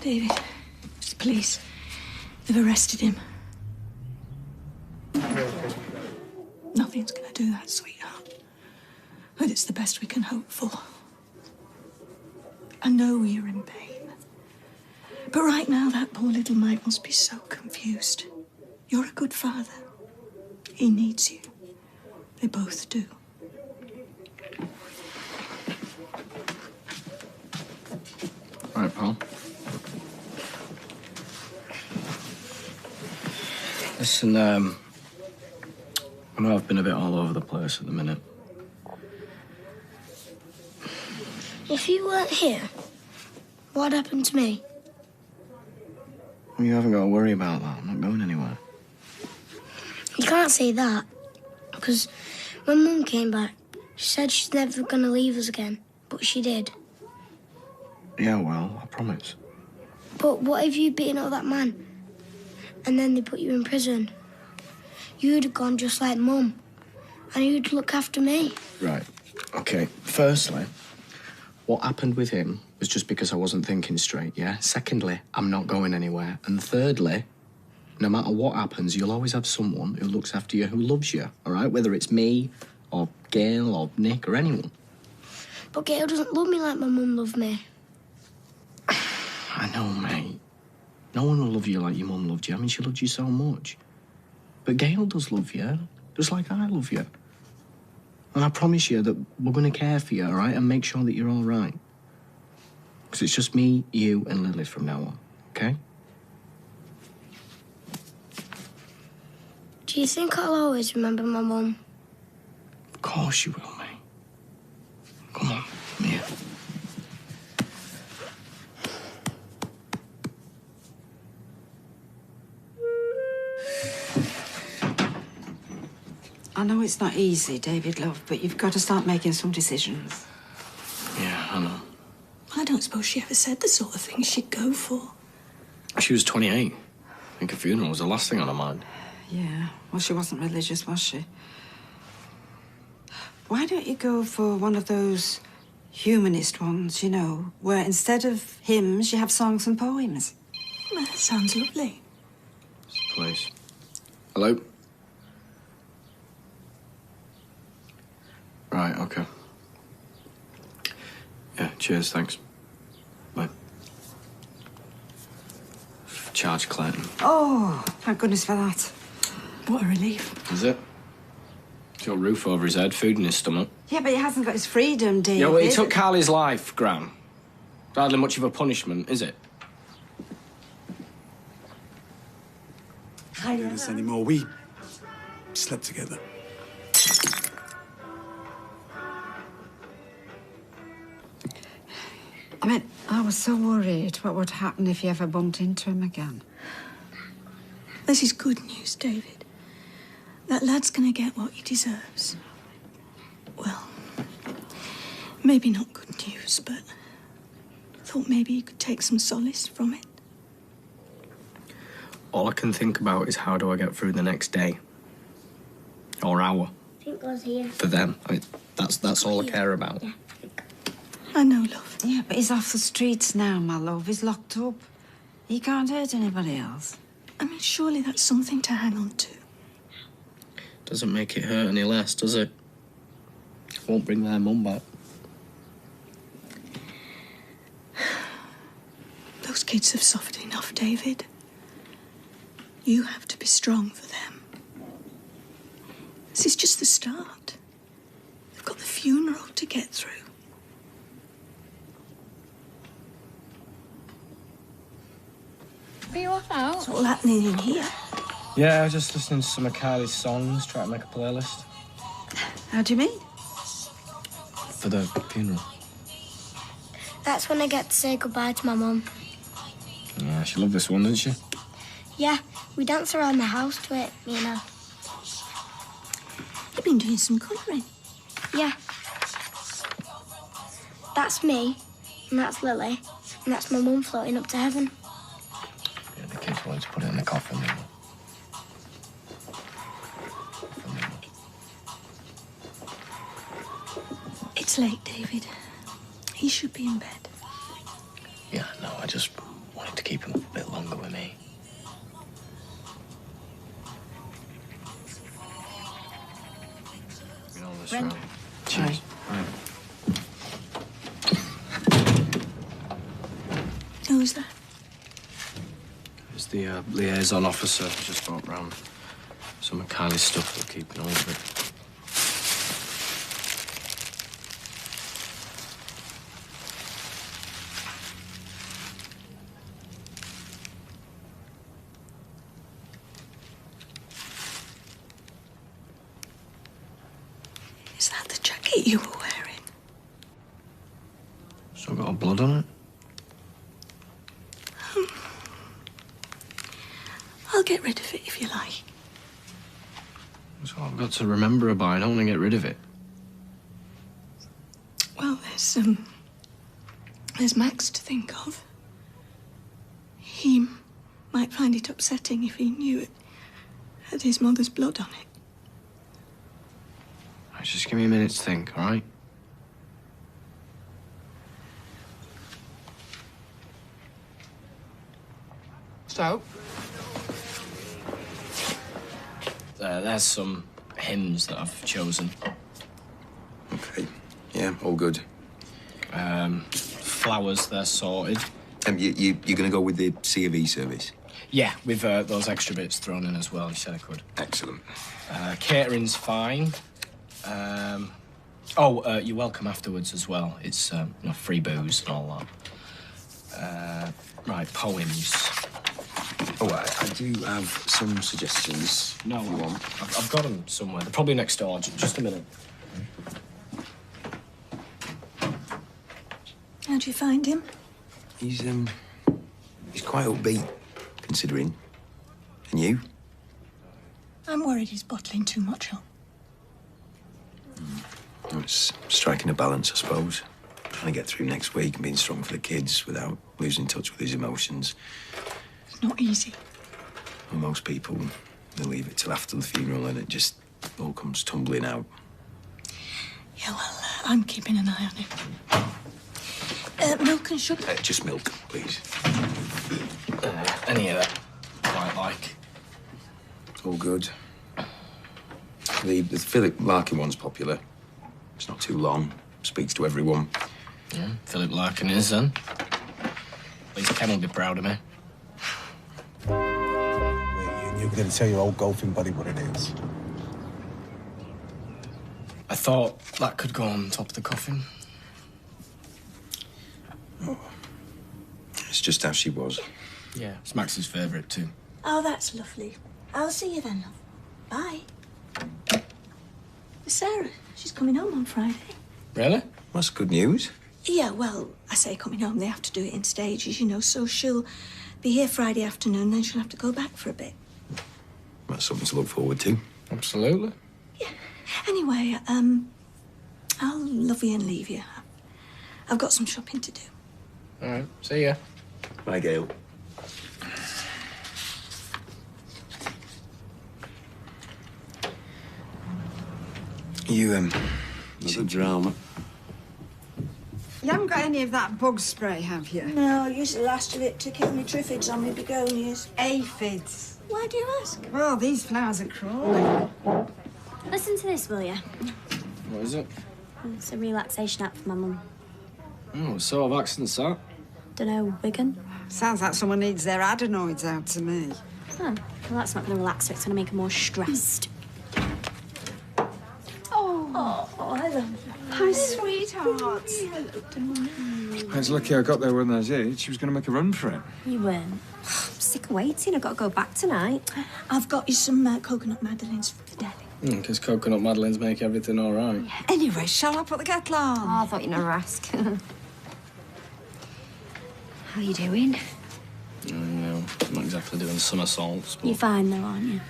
David, just please. They've arrested him. Nothing's going to do that, sweetheart. But it's the best we can hope for. I know you're in pain. But right now, that poor little Mike must be so confused. You're a good father. He needs you. They both do.
All right, pal. Listen, I know I've been a bit all over the place at the minute.
If you weren't here, what happened to me?
Well, you haven't got to worry about that. I'm not going anywhere.
You can't say that. Because when Mum came back, she said she's never going to leave us again. But she did.
Yeah, well, I promise.
But what if you'd beaten up that man? And then they put you in prison? You'd have gone just like Mum. And you'd look after me.
Right. Okay. Firstly, what happened with him was just because I wasn't thinking straight, yeah? Secondly, I'm not going anywhere. And thirdly, no matter what happens, you'll always have someone who looks after you, who loves you, all right? Whether it's me or Gail or Nick or anyone.
But Gail doesn't love me like my mum loved me.
I know, mate. No one will love you like your mum loved you. I mean, she loved you so much. But Gail does love you, just like I love you. And I promise you that we're going to care for you, all right? And make sure that you're all right. Because it's just me, you, and Lily from now on, okay?
Do you think I'll always remember my mum?
Of course you will, mate. Come on, come here.
I know it's not easy, David, love, but you've got to start making some decisions.
Yeah, I know.
I don't suppose she ever said the sort of thing she'd go for.
She was 28. I think a funeral was the last thing on her mind.
Yeah, well, she wasn't religious, was she? Why don't you go for one of those humanist ones, you know, where instead of hymns, you have songs and poems?
Well, that sounds lovely.
Please. Hello? Right, okay. Yeah, cheers, thanks. Bye. Charge Clayton.
Oh, thank goodness for that.
What a relief.
Is it? He's got a roof over his head, food in his stomach.
Yeah, but he hasn't got his freedom, David.
Yeah, well, he took Carly's life, Gran. Hardly much of a punishment, is it?
Can't do this anymore. We slept together.
I mean, I was so worried what would happen if you ever bumped into him again.
This is good news, David. That lad's gonna get what he deserves. Well, maybe not good news, but I thought maybe you could take some solace from it.
All I can think about is how do I get through the next day? Or hour.
I think God's here.
For them. I mean, that's all I care about.
Yeah.
I know, love.
Yeah, but he's off the streets now, my love. He's locked up. He can't hurt anybody else.
I mean, surely that's something to hang on to.
Doesn't make it hurt any less, does it? Won't bring their mum back.
Those kids have suffered enough, David. You have to be strong for them. This is just the start. They've got the funeral to get through.
Are you off out?
What's all happening in here?
Yeah, I was just listening to some of Kylie's songs, trying to make a playlist.
How do you mean?
For the funeral.
That's when I get to say goodbye to my mum.
Yeah, she loved this one, didn't she?
Yeah, we dance around the house to it, me and her.
You've been doing some colouring.
Yeah. That's me, and that's Lily, and that's my mum floating up to heaven.
Yeah, the kids wanted to put it in the coffin, didn't they?
It's late, David. He should be in bed.
Yeah, no, I just wanted to keep him a bit longer with me.
Brenda.
Cheers. Right.
Who's that?
It's the liaison officer who just brought round some of Kylie's stuff for keeping hold of it.
Is that the jacket you were wearing?
Still got blood on it?
I'll get rid of it if you like.
So I've got to remember her by. I don't want to get rid of it.
Well, there's Max to think of. He might find it upsetting if he knew it had his mother's blood on it.
Right, just give me a minute to think, all right? So? There's some hymns that I've chosen.
Okay. Yeah, all good.
Flowers, they're sorted.
You're going to go with the C of E service?
Yeah, with those extra bits thrown in as well. You said I could.
Excellent.
Catering's fine. You're welcome afterwards as well. It's free booze and all that. Right, poems.
Oh, I do have some suggestions.
No,
if you want.
I've got them somewhere. They're probably next door. Just a minute.
How'd you find him?
He's quite upbeat, considering. And you?
I'm worried he's bottling too much up.
Well, it's striking a balance, I suppose. Trying to get through next week and being strong for the kids without losing touch with his emotions.
It's not easy.
Well, most people, they leave it till after the funeral and it just all comes tumbling out.
Yeah, well, I'm keeping an eye on him. Milk and sugar?
Just milk, please.
Any of that quite like.
All good. The Philip Larkin one's popular. It's not too long. Speaks to everyone.
Yeah, Philip Larkin is then. At least Ken will be proud of me.
You're going to tell your old golfing buddy what it is.
I thought that could go on top of the coffin.
Oh. It's just how she was.
Yeah, it's Max's favourite too.
Oh, that's lovely. I'll see you then, love. Bye. Sarah, she's coming home on Friday.
Really?
That's good news.
Yeah, well, I say coming home, they have to do it in stages, you know, so she'll be here Friday afternoon, then she'll have to go back for a bit.
That's something to look forward to.
Absolutely.
Anyway, I'll love you and leave you. I've got some shopping to do.
All right, see ya.
Bye, Gail. You,
Another drama.
You haven't got any of that bug spray, have you?
No, I used the last of it to kill me triffids on my begonias.
Aphids.
Why do you ask?
Well, these flowers are crawling.
Listen to this, will you?
What is it?
It's a relaxation app for my mum.
Oh, what sort of accent's that?
Dunno, Wigan?
Sounds like someone needs their adenoids out to me.
Oh, well, that's not going to relax her. It's going to make her more stressed.
Oh, hello.
Hi, sweetheart.
It's lucky I got there when I did. She was going to make a run for it.
You weren't. I'm sick of waiting. I've got to go back tonight.
I've got you some coconut madeleines for the deli.
Because coconut madeleines make everything all right.
Anyway, shall I put the kettle on?
Oh, I thought you'd never ask. How you doing?
You know, I'm not exactly doing somersaults, but...
You're fine, though, aren't you?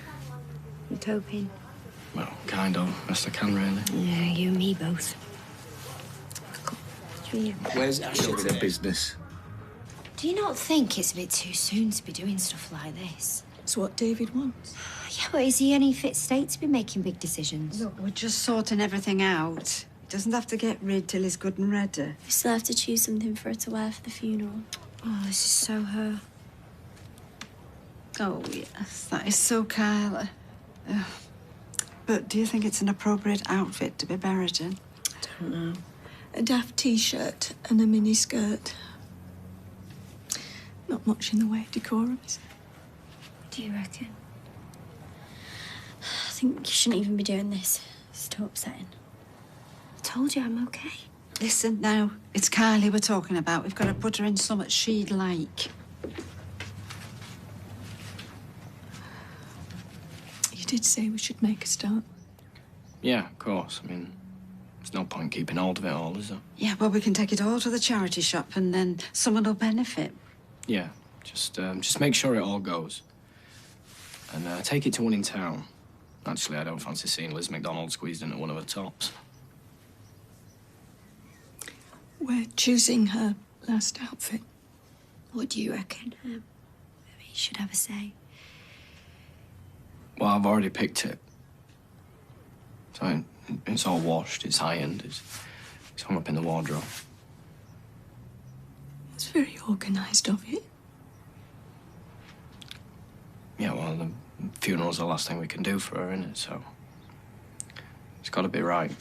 You coping?
Well, kind of. Best I can, really.
Yeah, you and me both.
Where's Ashley with her business?
Do you not think it's a bit too soon to be doing stuff like this?
It's what David wants.
Yeah, but is he in any fit state to be making big decisions?
Look, we're just sorting everything out. He doesn't have to get rid till he's good and ready.
We still have to choose something for her to wear for the funeral.
Oh, this is so her.
Oh, yes, that is so Kyla. But do you think it's an appropriate outfit to be buried in?
I don't know.
A daft T-shirt and a mini skirt. Not much in the way of decorum, is it?
Do you reckon?
I think you shouldn't even be doing this. It's too upsetting.
I told you I'm okay.
Listen now, it's Kylie we're talking about. We've got to put her in something she'd like.
You did say we should make a start.
Yeah, of course. I mean, there's no point keeping hold of it all, is there?
Yeah, well, we can take it all to the charity shop and then someone will benefit.
Yeah, just make sure it all goes. And take it to one in town. Actually, I don't fancy seeing Liz McDonald squeezed into one of her tops.
We're choosing her last outfit.
What do you reckon? Maybe you should have a say.
Well, I've already picked it. So it's all washed, it's ironed, it's hung up in the wardrobe.
It's very organised of you.
Yeah, well, the funeral's the last thing we can do for her, isn't it? So it's got to be right.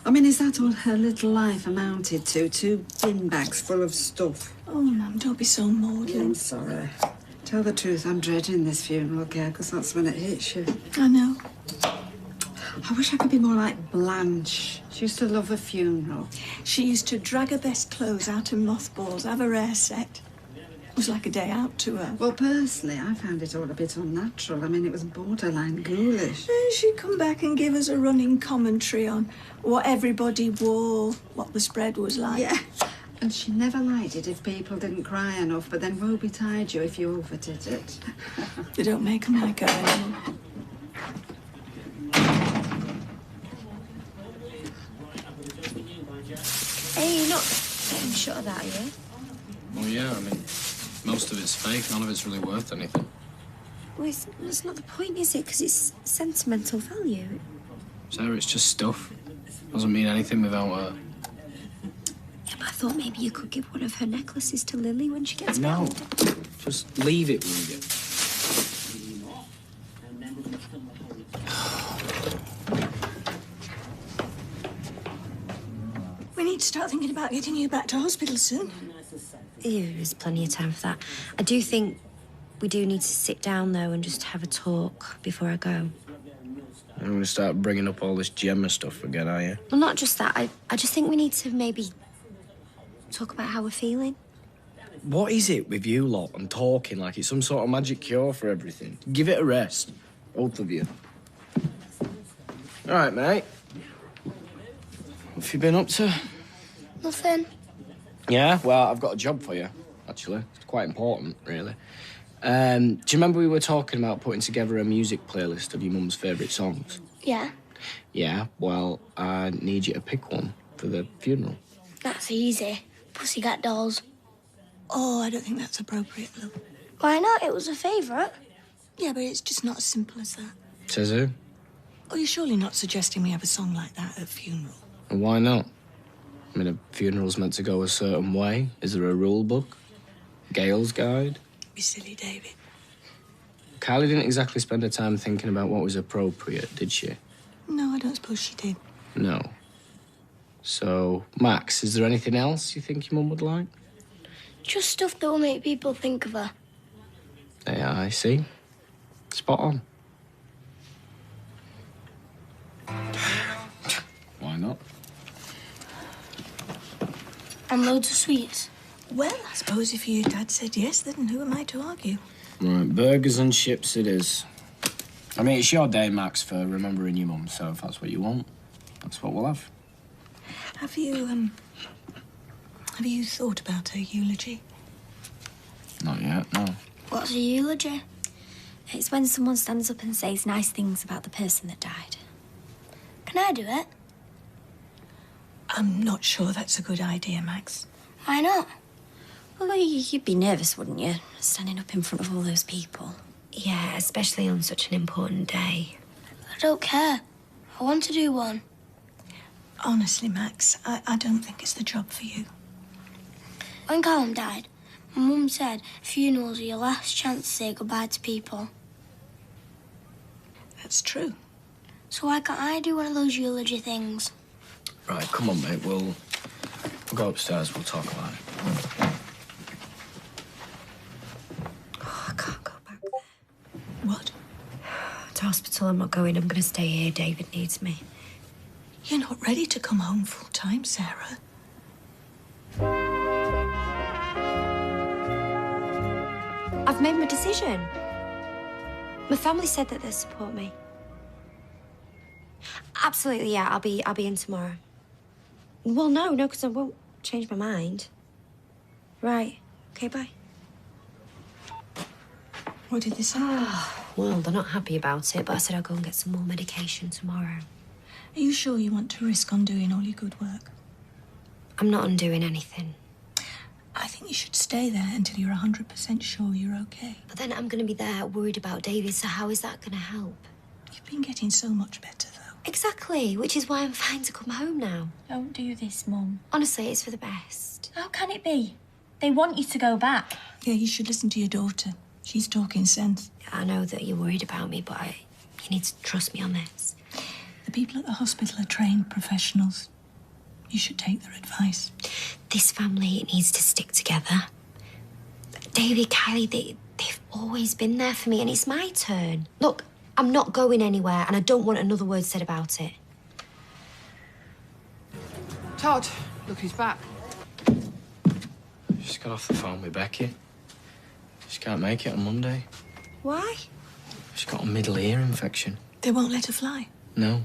I mean, is that all her little life amounted to? 2 bin bags full of stuff?
Oh, Mum, don't be so maudlin.
I'm sorry. Tell the truth, I'm dreading this funeral, Gail, because that's when it hits you.
I know.
I wish I could be more like Blanche. She used to love a funeral.
She used to drag her best clothes out in mothballs, have her hair set. It was like a day out to her.
Well, personally, I found it all a bit unnatural. I mean, it was borderline ghoulish.
And she'd come back and give us a running commentary on what everybody wore, what the spread was like.
Yeah. And she never liked it if people didn't cry enough, but then woe betide you if you overdid it.
They don't make them like her anymore.
Hey, you're not getting shot of that, are you?
Well, yeah, I mean, most of it's fake. None of it's really worth anything.
Well, that's not the point, is it? Because it's sentimental value.
Sarah, it's just stuff. Doesn't mean anything without her.
Yeah, but I thought maybe you could give one of her necklaces to Lily when she gets
No.
married.
Just leave it, will you?
We need to start thinking about getting you back to hospital soon.
Yeah, there's plenty of time for that. I do think we do need to sit down, though, and just have a talk before I go.
You're going to start bringing up all this Gemma stuff again, are you?
Well, not just that. I just think we need to maybe talk about how we're feeling.
What is it with you lot and talking like it's some sort of magic cure for everything? Give it a rest, both of you. All right, mate. What have you been up to?
Nothing.
Yeah, well, I've got a job for you, actually. It's quite important, really. Do you remember we were talking about putting together a music playlist of your mum's favourite songs?
Yeah.
Yeah, well, I need you to pick one for the funeral.
That's easy. Pussycat Dolls.
Oh, I don't think that's appropriate, Lou.
Why not? It was a favourite.
Yeah, but it's just not as simple as that.
Says who?
Oh, you're surely not suggesting we have a song like that at a funeral?
And why not? I mean, a funeral's meant to go a certain way. Is there a rule book? Gail's guide?
Be silly, David.
Kylie didn't exactly spend her time thinking about what was appropriate, did she?
No, I don't suppose she did.
No. So, Max, is there anything else you think your mum would like?
Just stuff that will make people think of her.
Yeah, I see. Spot on. Why not?
And loads of sweets.
Well, I suppose if your dad said yes, then who am I to argue?
Right, burgers and chips it is. I mean, it's your day, Max, for remembering your mum, so if that's what you want, that's what we'll have.
Have you thought about her eulogy?
Not yet, no.
What's a eulogy?
It's when someone stands up and says nice things about the person that died.
Can I do it?
I'm not sure that's a good idea, Max.
Why not?
Well, you'd be nervous, wouldn't you? Standing up in front of all those people.
Yeah, especially on such an important day.
I don't care. I want to do one.
Honestly, Max, I don't think it's the job for you.
When Callum died, my mum said funerals are your last chance to say goodbye to people.
That's true.
So why can't I do one of those eulogy things?
Right, come on, mate, we'll go upstairs, we'll talk about it.
Oh, I can't go back there.
What?
To hospital, I'm not going. I'm going to stay here. David needs me.
You're not ready to come home full time, Sarah.
I've made my decision. My family said that they'll support me. Absolutely, yeah. I'll be in tomorrow. Well, no, because I won't change my mind. Right. Okay, bye.
What did they say?
Well, they're not happy about it, but I said I'll go and get some more medication tomorrow.
Are you sure you want to risk undoing all your good work?
I'm not undoing anything.
I think you should stay there until you're 100% sure you're okay.
But then I'm going to be there worried about David, so how is that going to help?
You've been getting so much better, though.
Exactly, which is why I'm fine to come home now.
Don't do this, Mum.
Honestly, it's for the best.
How can it be? They want you to go back.
Yeah, you should listen to your daughter. She's talking sense.
I know that you're worried about me, but you need to trust me on this.
The people at the hospital are trained professionals. You should take their advice.
This family needs to stick together. David, Kylie, they've always been there for me, and it's my turn. Look, I'm not going anywhere, and I don't want another word said about it.
Todd, look who's back.
Just got off the phone with Becky. She can't make it on Monday.
Why?
She's got a middle ear infection.
They won't let her fly.
No.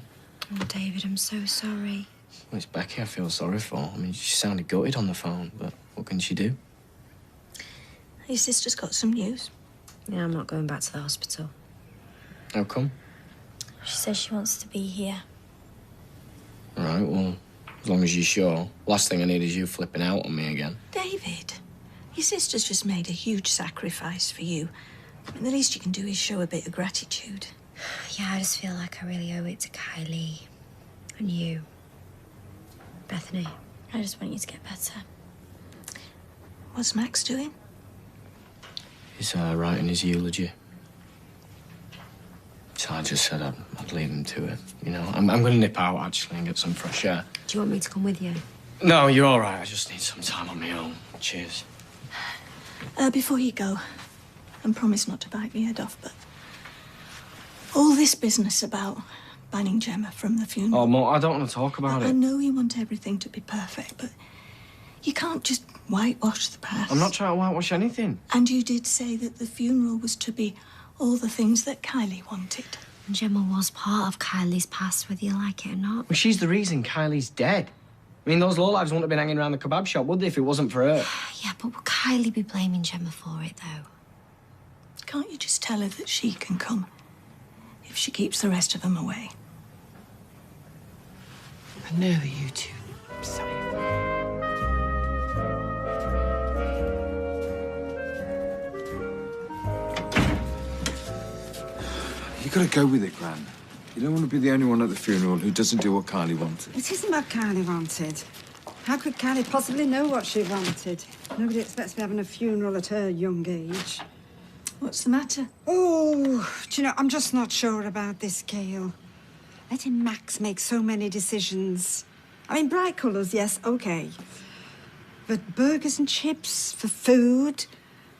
Oh, David, I'm so sorry.
Well, it's Becky I feel sorry for. I mean, she sounded gutted on the phone, but what can she do?
Your sister's got some news.
Yeah, I'm not going back to the hospital.
How come?
She says she wants to be here.
All right, well, as long as you're sure. Last thing I need is you flipping out on me again.
David, your sister's just made a huge sacrifice for you. I mean, the least you can do is show a bit of gratitude.
Yeah, I just feel like I really owe it to Kylie and you, Bethany.
I just want you to get better.
What's Max doing?
He's writing his eulogy. So I just said I'd leave him to it. You know, I'm going to nip out, actually, and get some fresh air.
Do you want me to come with you?
No, you're all right. I just need some time on my own. Cheers.
Before you go, and promise not to bite my head off, but all this business about banning Gemma from the funeral...
Oh, Mo, I don't want to talk about
I
it.
know you want everything to be perfect, but you can't just whitewash the past.
I'm not trying to whitewash anything.
And you did say that the funeral was to be all the things that Kylie wanted.
And Gemma was part of Kylie's past, whether you like it or not.
Well, she's the reason Kylie's dead. I mean, those lowlives wouldn't have been hanging around the kebab shop, would they, if it wasn't for her?
Yeah, but would Kylie be blaming Gemma for it, though?
Can't you just tell her that she can come if she keeps the rest of them away?
I know you two. Sorry.
You gotta go with it, Gran. You don't want to be the only one at the funeral who doesn't do what Kylie wanted.
It isn't what Kylie wanted. How could Kylie possibly know what she wanted? Nobody expects to be having a funeral at her young age.
What's the matter?
Oh, do you know, I'm just not sure about this, Gail. Letting Max make so many decisions. I mean, bright colours, yes, OK. But burgers and chips for food,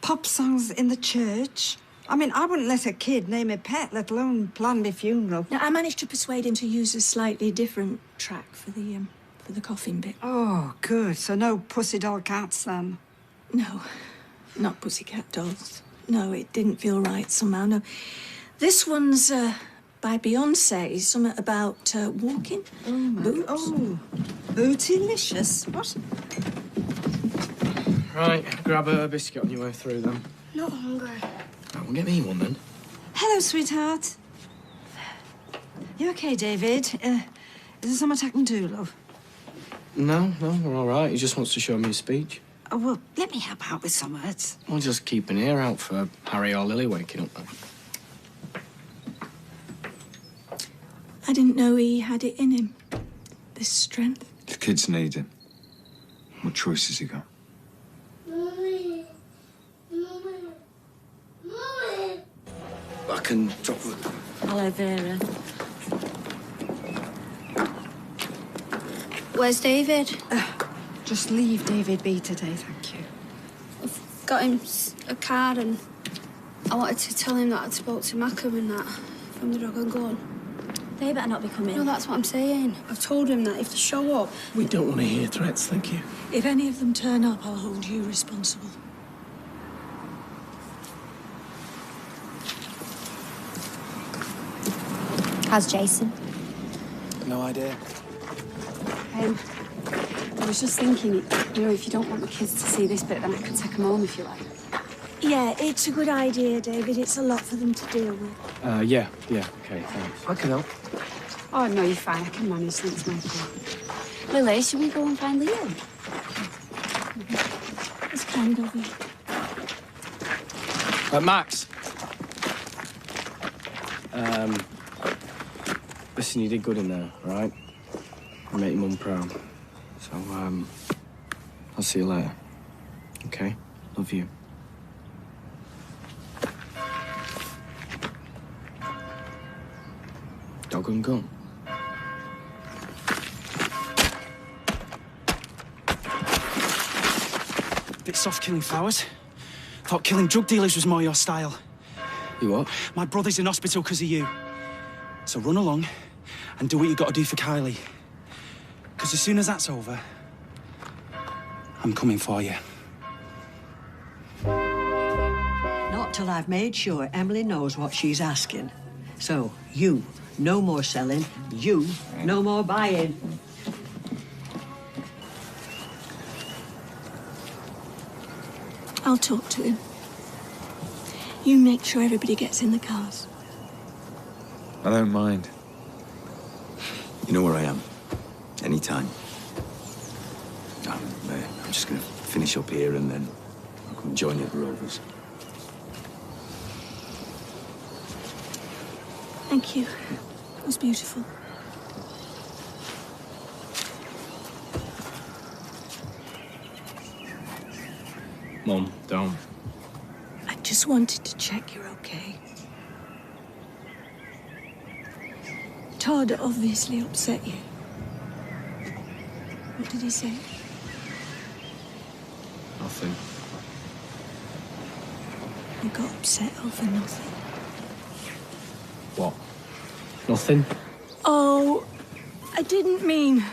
pop songs in the church. I mean, I wouldn't let a kid name a pet, let alone plan my funeral.
Now, I managed to persuade him to use a slightly different track for the coffin bit.
Oh, good. So no pussy doll cats, then?
No, not pussycat dolls. No, it didn't feel right somehow, no. This one's by Beyonce, something about walking.
Oh, my
Boots.
Oh, bootylicious. What?
Right, grab a biscuit on your way through them.
Not hungry.
Right, well, get me one then.
Hello, sweetheart. You OK, David? Is there something I can do, love?
No, we're all right. He just wants to show me his speech.
Oh, well, let me help out with something.
We'll just keep an ear out for Harry or Lily waking up.
I didn't know he had it in him. This strength.
The kids need him. What choice has he got?
Mummy. Mummy. Mummy.
I can drop it.
Hello, Vera.
Where's David?
Just leave David be today, thank you.
I've got him a card and I wanted to tell him that I'd spoke to Mackham and that from the Dog and Gun.
They better not be coming.
No, that's what I'm saying. I've told him that if they show up...
We don't want to hear threats, thank you.
If any of them turn up, I'll hold you responsible.
How's Jason?
No idea.
I was just thinking, you know, if you don't want the kids to see this bit, then I can take them home if you like.
Yeah, it's a good idea, David. It's a lot for them to deal with.
Yeah, okay, thanks.
I can help.
Oh, no, you're fine. I can manage. Thanks, Michael. Lily, should we go and find Liam?
It's kind of you.
Max. Listen, you did good in there, all right? You made your mum proud. So, I'll see you later. Okay? Love you. Dog and gun.
Bit soft killing flowers. Thought killing drug dealers was more your style.
You what?
My brother's in hospital because of you. So run along and do what you got to do for Kylie. Because as soon as that's over, I'm coming for you.
Not till I've made sure Emily knows what she's asking. So, you, no more selling. You, no more buying.
I'll talk to him. You make sure everybody gets in the cars.
I don't mind.
You know where I am. Anytime. I'm just going to finish up here and then I'll come join you at the Rovers.
Thank you. It was beautiful.
Mum, don't.
I just wanted to check you're okay. Todd obviously upset you. What did he say?
Nothing.
You got upset over nothing.
What? Nothing?
Oh, I didn't mean...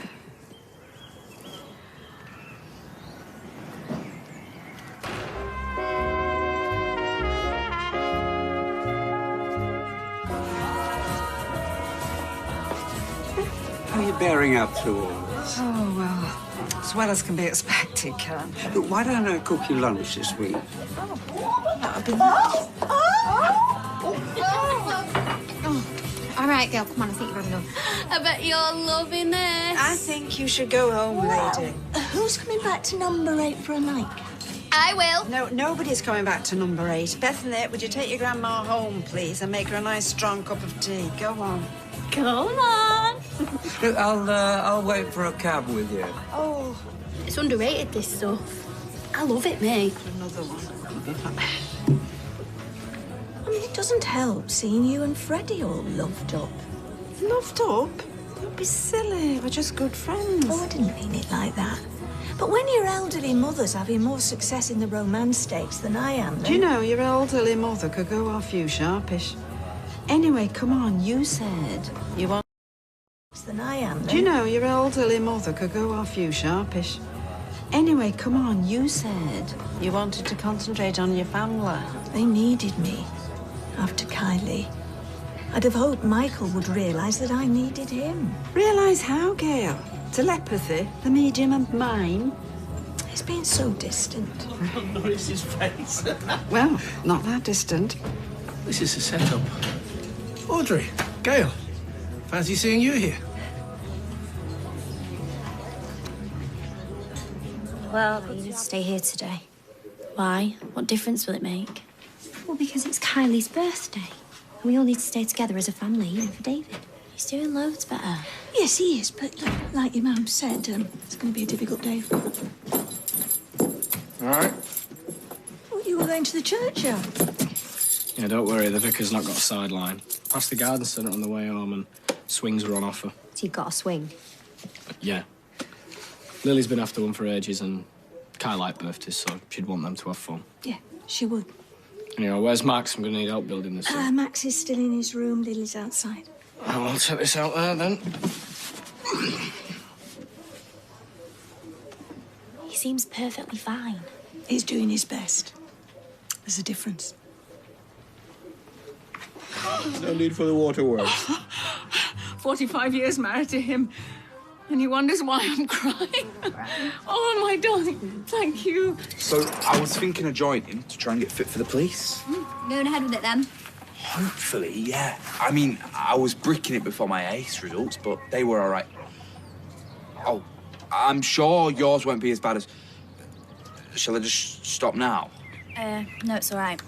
How are you bearing up through all this?
Oh, well, as well as can be expected, Karen.
Look, why don't I cook you lunch this week?
That'd be nice.
All right, Gail, come on, I think you've had enough. I bet you're loving this.
I think you should go home, lady.
Who's coming back to number 8 for a night?
I will.
No, nobody's coming back to number 8. Bethany, would you take your grandma home, please, and make her a nice strong cup of tea? Go on.
Come on.
Look, I'll wait for a cab with you.
Oh, it's underrated, this stuff. I love it, me.
Another one.
I mean, it doesn't help seeing you and Freddie all loved up.
Loved up? Don't be silly. We're just good friends.
Oh, I didn't mean it like that. But when your elderly mother's having more success in the romance stakes than I am, then...
Do you know, your elderly mother could go off you sharpish. Anyway, come on, you said you want...
than I am, then...
Do you know, your elderly mother could go off you sharpish. Anyway, come on, you said you wanted to concentrate on your family.
They needed me after Kylie. I'd have hoped Michael would realise that I needed him.
Realise how, Gail? Telepathy, the medium and mine?
He's been so distant.
Notice his face.
Well, not that distant.
This is a setup. Audrey, Gail, fancy seeing you here.
Well, you need to stay here today.
Why? What difference will it make?
Well, because it's Kylie's birthday. And we all need to stay together as a family, even for David.
He's doing loads better.
Yes, he is, but like your mum said, it's going to be a difficult day for him.
All right.
Oh, you were going to the churchyard.
Yeah, don't worry, the vicar's not got a sideline. Past the garden centre on the way home and swings are on offer.
So you've got a swing.
Yeah. Lily's been after one for ages and Kyle liked birthdays, so she'd want them to have fun.
Yeah, she would.
Anyway, where's Max? I'm going to need help building this thing.
Max is still in his room. Lily's outside.
I'll take this out there, then.
He seems perfectly fine.
He's doing his best. There's a difference.
No need for the waterworks.
45 years married to him, and he wonders why I'm crying. Oh, my darling, thank you.
So I was thinking of joining to try and get fit for the police.
Going ahead with it, then.
Hopefully, yeah. I mean, I was bricking it before my ACE results, but they were all right. Oh, I'm sure yours won't be as bad as... Shall I just stop now?
No, it's all right.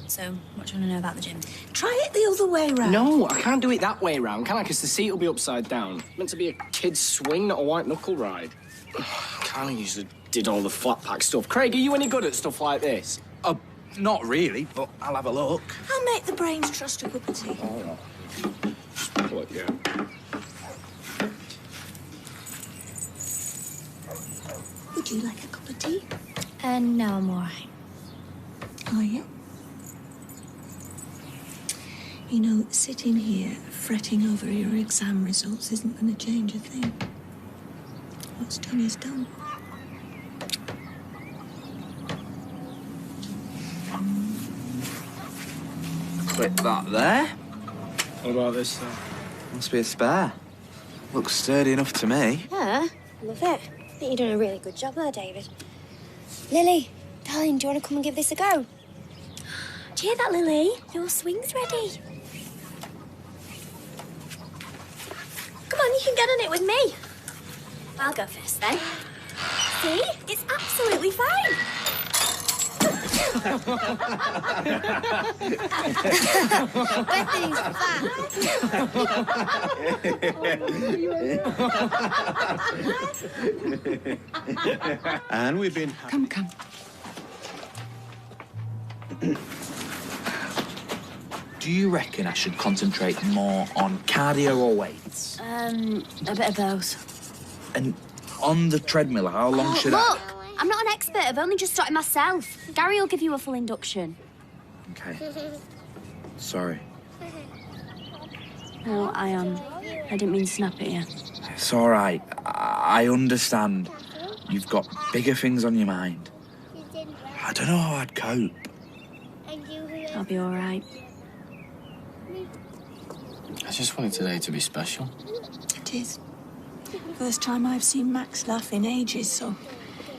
So, what do you want to know about the gym?
Try it the other way round.
No, I can't do it that way round, can I? Because the seat will be upside down. It's meant to be a kid's swing, not a white knuckle ride. Carly usually did all the flat pack stuff. Craig, are you any good at stuff like this?
Not really, but I'll have a look.
I'll make the brains trust a cup of tea.
Oh, just pull it, yeah.
Would you like a cup of tea?
No, I'm all right.
Oh, yeah? You know, sitting here fretting over your exam results isn't going to change a thing. What's done is done.
Clip that there.
What about this,
Must be a spare. Looks sturdy enough to me.
Yeah, love it. I think you're doing a really good job there, David. Lily, darling, do you want to come and give this a go? Do you hear that, Lily? Your swing's ready. Come on, you can get on it with me. I'll go first, then. See? It's absolutely fine.
And we've been...
Come.
Do you reckon I should concentrate more on cardio or weights?
A bit of both.
And on the treadmill, how long should I...
Look, I'm not an expert. I've only just started myself. Gary will give you a full induction.
Okay. Sorry.
Oh, I didn't mean to snap at you.
It's all right. I understand. You've got bigger things on your mind. I don't know how I'd cope.
I'll be all right.
I just wanted today to be special.
It is. First time I've seen Max laugh in ages, so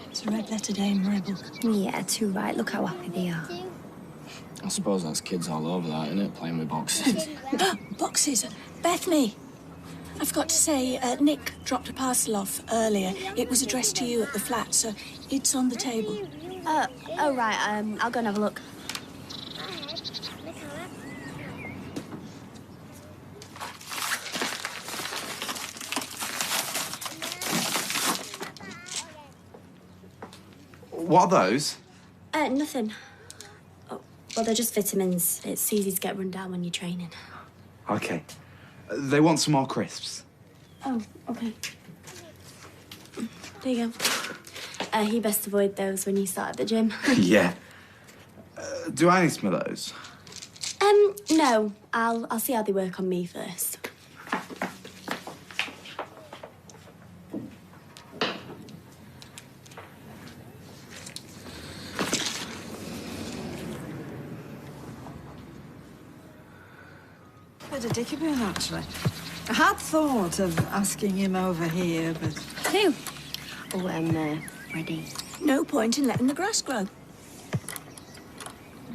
it's a red letter day in my book.
Yeah, too right. Look how happy they are.
I suppose that's kids all over that, isn't it? Playing with boxes.
Boxes. Bethany, I forgot to say, Nick dropped a parcel off earlier. It was addressed to you at the flat, so it's on the table.
Oh, right. I'll go and have a look.
What are those?
Nothing. Oh, well, they're just vitamins. It's easy to get run down when you're training.
Okay. They want some more crisps.
Oh, okay. There you go. You best avoid those when you start at the gym.
Yeah. Do I need some of those?
No. I'll see how they work on me first.
Bit of Dickaboo, actually. I had thought of asking him over here, but...
Who? Oh, Freddie.
No point in letting the grass grow.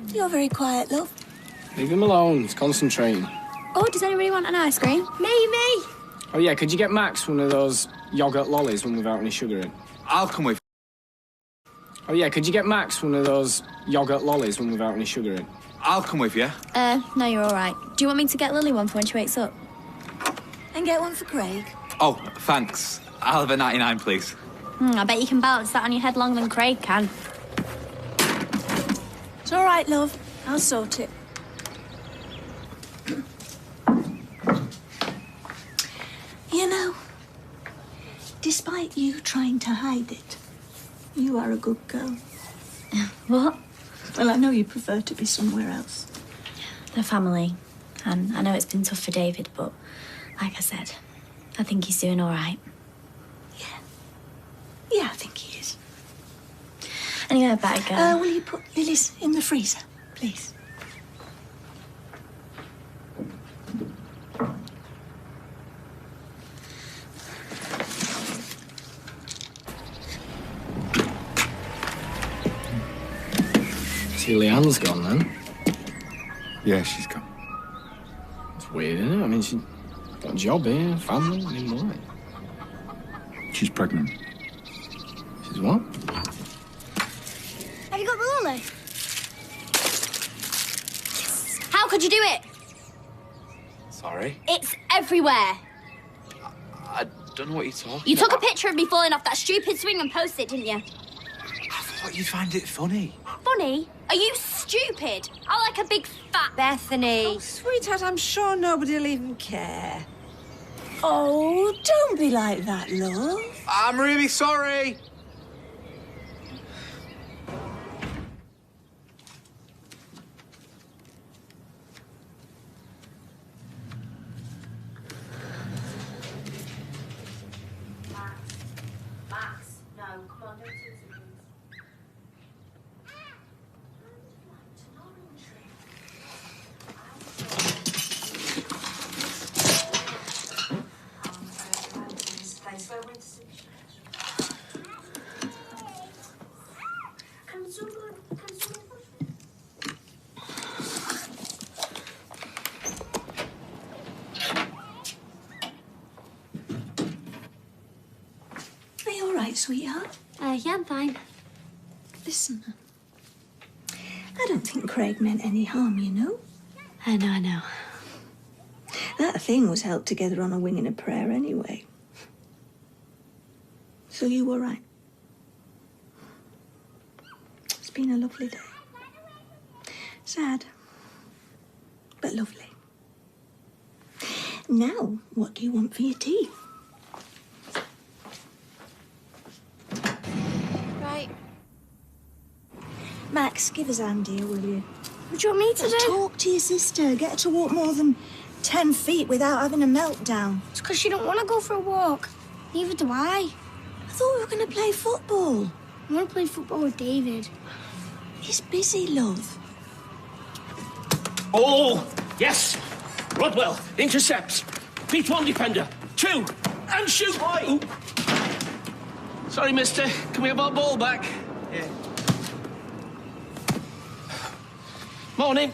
You're very quiet, love.
Leave him alone. He's concentrating.
Oh, does anybody want an ice cream? Me!
Oh, yeah, could you get Max one of those yoghurt lollies, one without any sugar in?
I'll come with.
Oh, yeah, could you get Max one of those yoghurt lollies, one without any sugar in?
I'll come with you.
No, you're all right. Do you want me to get Lily one for when she wakes up?
And get one for Craig.
Oh, thanks. I'll have a 99, please.
I bet you can balance that on your head longer than Craig can.
It's all right, love. I'll sort it. You know, despite you trying to hide it, you are a good girl.
What?
Well, I know you prefer to be somewhere else.
The family. And I know it's been tough for David, but like I said, I think he's doing all right.
Yeah, I think he is.
Anyway, I better go.
Will you put Lily's in the freezer, please?
See, Leanne's gone then.
Yeah, she's gone.
It's weird, isn't it? I mean, she's got a job here, family, I mean, why?
She's pregnant.
She's what?
Have you got the lolly?
How could you do it?
Sorry.
It's everywhere.
I don't know what you're talking
You took a
about.
picture of me falling off that stupid swing and posted it, didn't you?
I thought you'd find it funny.
Funny? Are you stupid? I like a big fat
Bethany.
Oh, sweetheart, I'm sure nobody'll even care.
Oh, don't be like that, love.
I'm really sorry.
Max, no, come on, don't do this.
Are you all right, sweetheart?
Yeah, I'm fine.
Listen, I don't think Craig meant any harm, you know?
I know.
That thing was held together on a wing and a prayer anyway. So you were right. It's been a lovely day. Sad, but lovely. Now, what do you want for your tea?
Right.
Max, give us hand here, will you?
What do you want me to do?
Talk to your sister. Get her to walk more than 10 feet without having a meltdown.
It's because you don't want to go for a walk. Neither do I.
I thought we were going to play football.
I want to play football with David.
He's busy, love.
Oh, yes. Rodwell intercepts. Beat one defender. 2. And shoot! Ooh. Sorry, mister. Can we have our ball back?
Yeah.
Morning.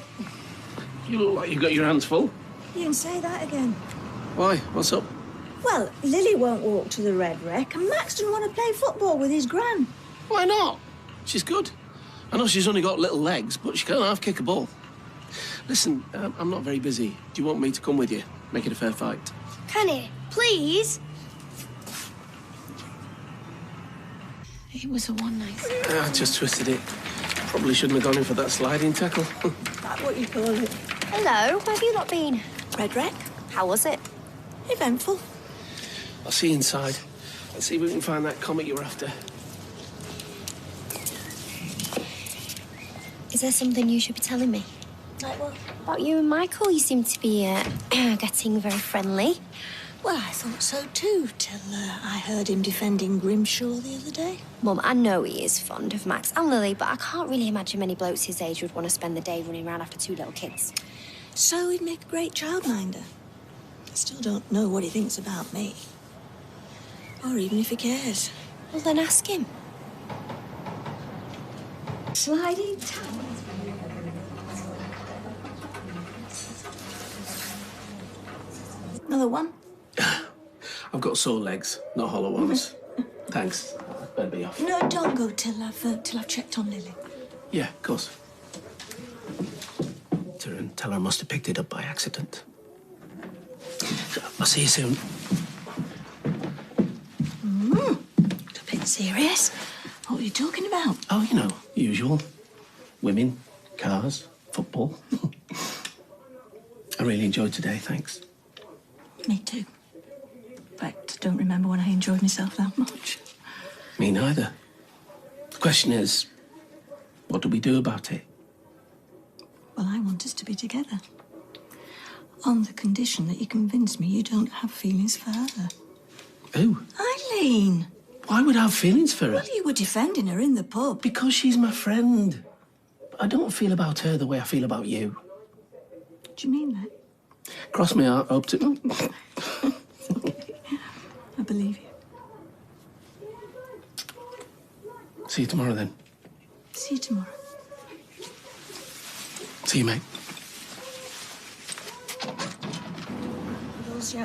You look like you've got your hands full.
You can say that again.
Why? What's up?
Well, Lily won't walk to the Red Wreck, and Max doesn't want to play football with his gran.
Why not? She's good. I know she's only got little legs, but she can't half kick a ball. Listen, I'm not very busy. Do you want me to come with you? Make it a fair fight.
Can it? Please?
It was a one-night.
I just twisted it. Probably shouldn't have gone in for that sliding tackle.
That's what you call it.
Hello, where have you not been?
Red Wreck?
How was it?
Eventful.
I'll see you inside. Let's see if we can find that comic you're after.
Is there something you should be telling me?
Like what?
About you and Michael, you seem to be getting very friendly.
Well, I thought so too, till I heard him defending Grimshaw the other day.
Mum, I know he is fond of Max and Lily, but I can't really imagine many blokes his age would want to spend the day running around after two little kids.
So he'd make a great childminder. I still don't know what he thinks about me. Or even if he cares.
Well, then ask him.
Sliding tackle. Another one?
I've got sore legs, not hollow ones. Thanks. Better be off.
No, don't go till I've checked on Lily.
Yeah, of course. Tell her I must have picked it up by accident. I'll see you soon.
A bit serious. What were you talking about?
Oh, you know, usual. Women, cars, football. I really enjoyed today, thanks.
Me too. In fact, I don't remember when I enjoyed myself that much.
Me neither. The question is, what do we do about it?
Well, I want us to be together. On the condition that you convince me you don't have feelings for her.
Who?
Eileen!
Why would I have feelings for her?
Well, you were defending her in the pub.
Because she's my friend. I don't feel about her the way I feel about you.
Do you mean that?
Cross my heart, hope to...
I believe you.
See you tomorrow, then.
See you tomorrow.
See you, mate.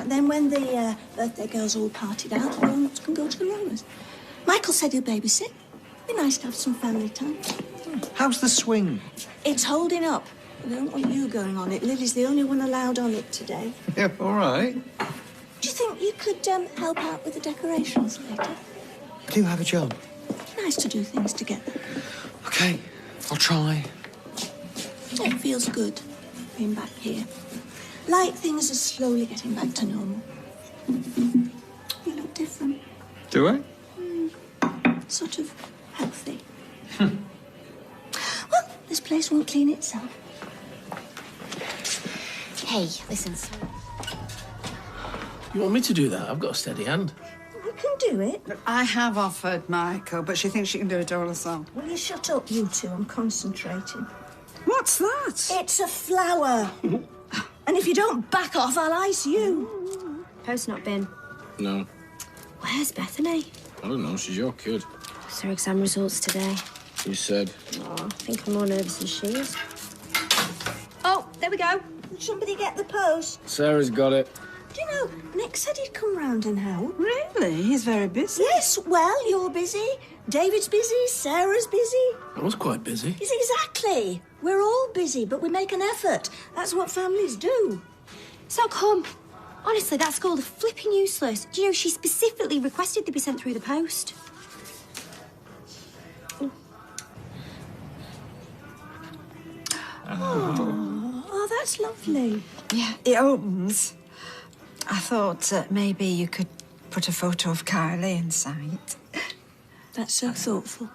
Then when the birthday girls all partied out, the grown-ups can go to the rollers. Michael said he'll babysit. Be nice to have some family time.
How's the swing?
It's holding up. I don't want you going on it. Lily's the only one allowed on it today.
Yeah, all right.
Do you think you could help out with the decorations later?
I do have a job.
Nice to do things together.
Okay, I'll try.
It feels good being back here. Like things are slowly getting back to normal. You look different.
Do I?
Sort of healthy. Well, this place won't clean itself.
Hey, listen.
You want me to do that? I've got a steady hand.
I can do it.
I have offered Michael, but she thinks she can do it all herself.
Will you shut up, you two? I'm concentrating.
What's that?
It's a flower. And if you don't back off, I'll ice you.
Post not been.
No.
Where's Bethany?
I don't know. She's your kid.
What's her exam results today?
You said.
Oh, I think I'm more nervous than she is. Oh, there we go.
Did somebody get the post?
Sarah's got it.
Do you know, Nick said he'd come round and help.
Really? He's very busy.
Yes, well, you're busy. David's busy. Sarah's busy.
I was quite busy.
Yes, exactly. We're all busy, but we make an effort. That's what families do.
So come. Honestly, that school are flipping useless. Do you know she specifically requested they be sent through the post?
Oh, that's lovely.
Yeah, it opens. I thought maybe you could put a photo of Kylie inside.
That's so thoughtful.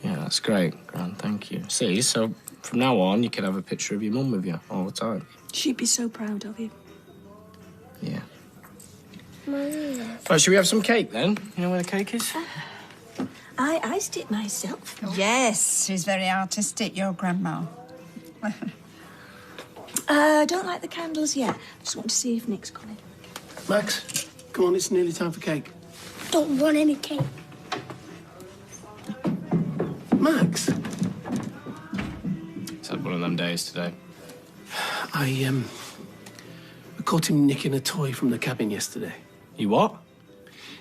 Yeah, that's great, Gran. Thank you. See, so from now on, you can have a picture of your mum with you all the time.
She'd be so proud of you.
Yeah. Well, should we have some cake then? You know where the cake is?
I iced it myself.
Yes, she's very artistic, your grandma.
Don't light the candles yet. Just want to see if Nick's coming.
Max, Come on, it's nearly time for cake.
Don't want any cake.
Max?
It's had one of them days today.
I caught him nicking a toy from the cabin yesterday.
You what?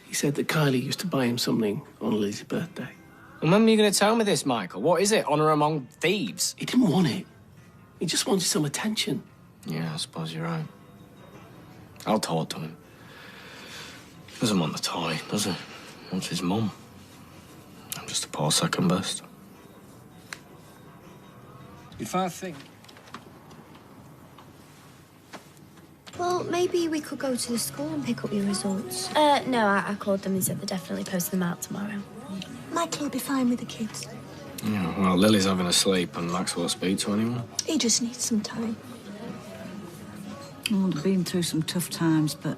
He said that Kylie used to buy him something on Lily's birthday.
And when were you going to tell me this, Michael? What is it? Honour among thieves?
He didn't want it. He just wanted some attention.
Yeah, I suppose you're right. I'll talk to him. Doesn't want the toy, does he? Wants his mum. I'm just a poor second best.
If I think...
Well, maybe we could go to the school and pick up your results.
No, I called them and said they're definitely posting them out tomorrow.
Michael will be fine with the kids.
Yeah, well, Lily's having a sleep and Max won't speak to anyone.
He just needs some time.
Oh, they've been through some tough times, but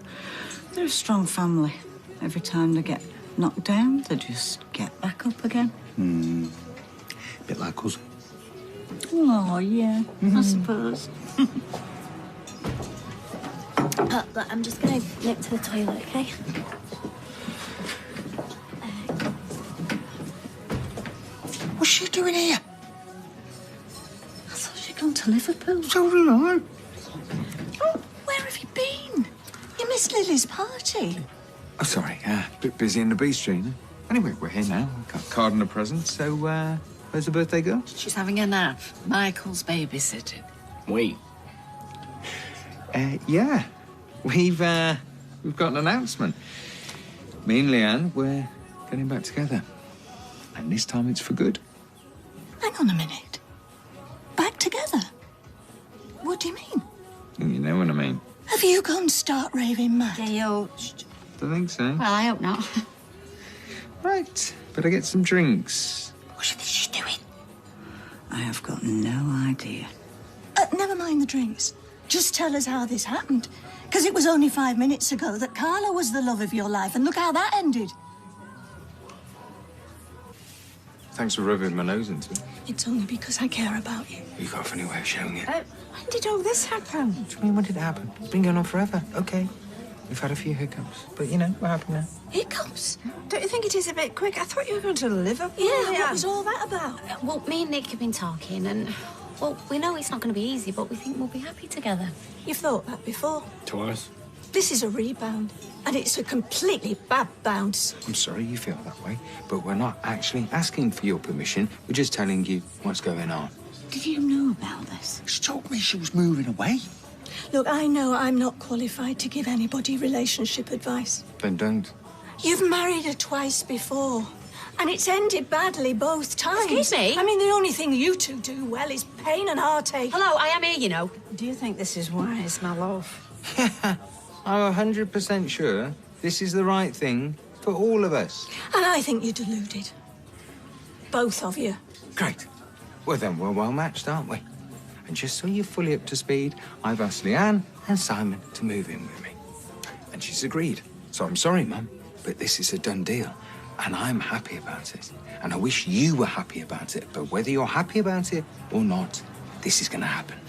they're a strong family. Every time they get knocked down, they just get back up again.
Bit like us.
Oh, yeah, I suppose.
But I'm just going to nip to the toilet, okay?
What's she doing here?
I thought she'd gone to Liverpool.
So did I.
Oh, where have you been? You missed Lily's party.
Oh, sorry. A bit busy in the bistro. Anyway, we're here now. We've got a card and a present. So, where's the birthday girl?
She's having a nap. Michael's babysitting.
Wait.
Yeah. We've got an announcement. Me and Leanne, we're getting back together. And this time it's for good.
Hang on a minute. Back together? What do you mean?
You know what I mean.
Have you gone start raving mad?
Gail.
Don't think so.
Well, I hope not.
Right. Better get some drinks.
What should she doing?
I have got no idea.
Never mind the drinks. Just tell us how this happened. Because it was only 5 minutes ago that Carla was the love of your life, and look how that ended.
Thanks for rubbing my nose into it.
It's only because I care about you.
You got a funny way of showing it.
When did all this happen?
What do you mean, when did it happen? It's been going on forever. OK. We've had a few hiccups. But, you know, we're happy now.
Hiccups?
Don't you think it is a bit quick? I thought you were going to Liverpool.
Yeah, what was all that about?
Well, me and Nick have been talking and, well, we know it's not going to be easy, but we think we'll be happy together.
You've thought that before.
Twice.
This is a rebound, and it's a completely bad bounce.
I'm sorry you feel that way, but we're not actually asking for your permission. We're just telling you what's going on.
Did you know about this?
She told me she was moving away.
Look, I know I'm not qualified to give anybody relationship advice.
Then don't.
You've married her twice before, and it's ended badly both times.
Excuse me?
I mean, the only thing you two do well is pain and heartache.
Hello, I am here, you know.
Do you think this is wise, my love?
I'm 100% sure this is the right thing for all of us.
And I think you're deluded. Both of you.
Great. Well, then we're well matched, aren't we? And just so you're fully up to speed, I've asked Leanne and Simon to move in with me. And she's agreed. So I'm sorry, Mum, but this is a done deal. And I'm happy about it. And I wish you were happy about it. But whether you're happy about it or not, this is going to happen.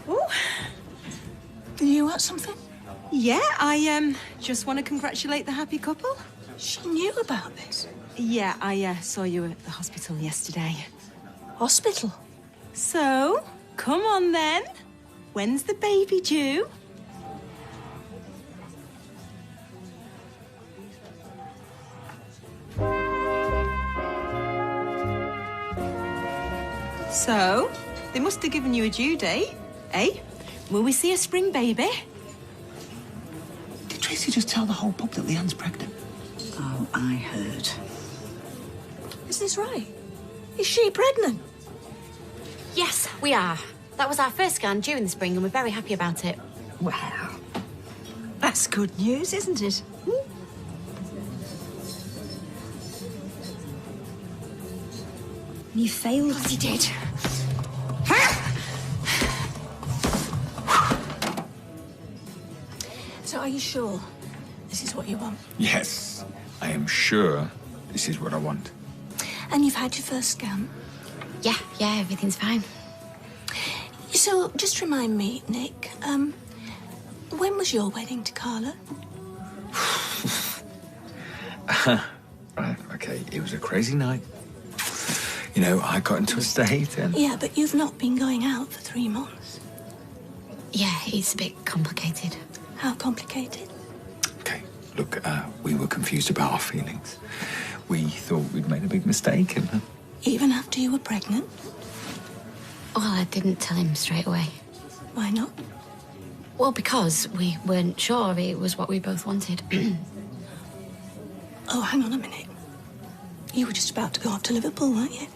Ooh. Do you want something?
Yeah, I just want to congratulate the happy couple.
She knew about this.
Yeah, I saw you at the hospital yesterday.
Hospital?
So, come on then. When's the baby due? So, they must have given you a due date, eh? Will we see a spring baby?
Did Tracy just tell the whole pub that Leanne's pregnant?
Oh, I heard.
Is this right? Is she pregnant?
Yes, we are. That was our first scan due in the spring and we're very happy about it.
Well, that's good news, isn't it?
You failed.
He did. So are you sure this is what you want?
Yes, I am sure this is what I want.
And you've had your first scan?
Yeah, everything's fine.
So, just remind me, Nick, when was your wedding to Carla?
Right, okay, it was a crazy night. You know, I got into a state and...
Yeah, but you've not been going out for 3 months.
Yeah, it's a bit complicated.
How complicated?
Look, we were confused about our feelings. We thought we'd made a big mistake and...
Even after you were pregnant?
Well, I didn't tell him straight away.
Why not?
Well, because we weren't sure it was what we both wanted.
Oh, hang on a minute. You were just about to go off to Liverpool, weren't you?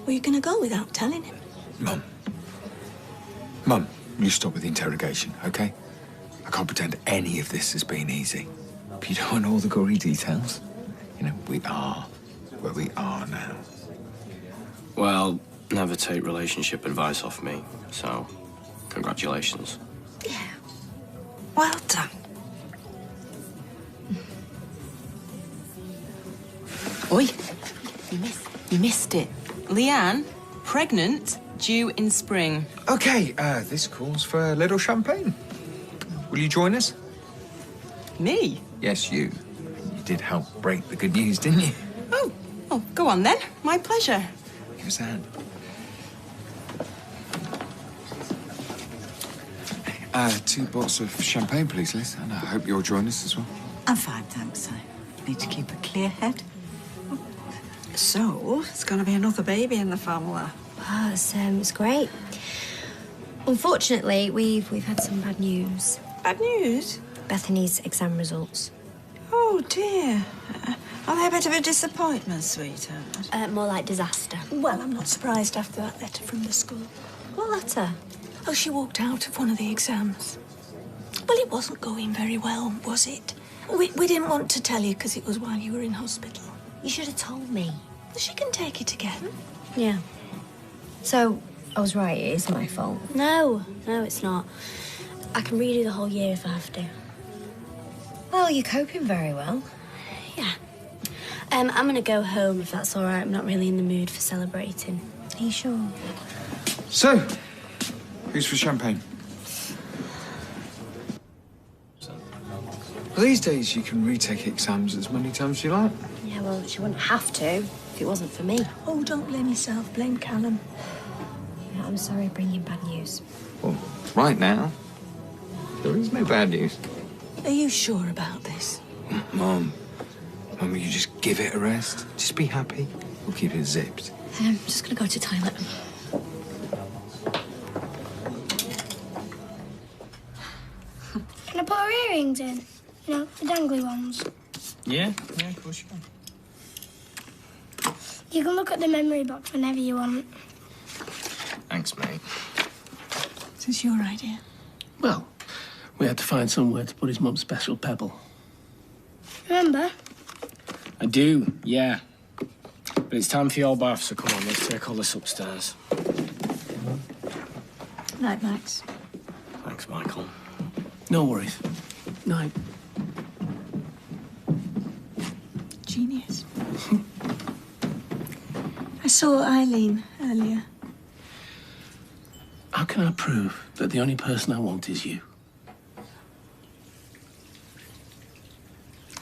Were you going to go without telling him?
Mum, you stop with the interrogation, OK? I can't pretend any of this has been easy. But you don't want all the gory details. You know, we are where we are now.
Well, never take relationship advice off me, so congratulations.
Well done.
Oi, you missed it. Leanne, pregnant, due in spring.
OK, this calls for a little champagne. Will you join us?
Me?
Yes, you. You did help break the good news, didn't you?
Oh, go on then. My pleasure.
Give us a hand. 2 bottles of champagne, please, Liz. And I hope you'll join us as well.
I'm fine, thanks. I need to keep a clear head. So, it's going to be another baby in the family.
Oh, it's great. Unfortunately, we've had some bad news.
Bad news?
Bethany's exam results.
Oh, dear. Are they a bit of a disappointment, sweetheart?
More like disaster.
Well, I'm not surprised after that letter from the school.
What letter?
Oh, she walked out of one of the exams. Well, it wasn't going very well, was it? We didn't want to tell you because it was while you were in hospital.
You should have told me.
She can take it again.
Yeah. So, I was right, it is my fault. No, it's not. I can redo the whole year if I have to. Well, you're coping very well. Yeah. I'm gonna go home if that's all right. I'm not really in the mood for celebrating. Are you sure?
So, who's for champagne? These days, you can retake exams as many times as you like.
Yeah, well, she wouldn't have to if it wasn't for me.
Oh, don't blame yourself. Blame Callum.
Yeah, I'm sorry bringing bad news.
Well, right now, there is no bad news.
Are you sure about this?
Mum, will you just give it a rest? Just be happy. We'll keep it zipped.
I'm just gonna go to the toilet.
Can I put her earrings in? You know, the dangly ones.
Yeah, of course you can.
You can look at the memory box whenever you want.
Thanks, mate.
Is this your idea?
Well, we had to find somewhere to put his mum's special pebble.
Remember?
I do, yeah. But it's time for your bath, so come on, let's take all this upstairs.
Night, Max.
Thanks, Michael.
No worries. Night.
Genius. I saw Eileen earlier.
How can I prove that the only person I want is you?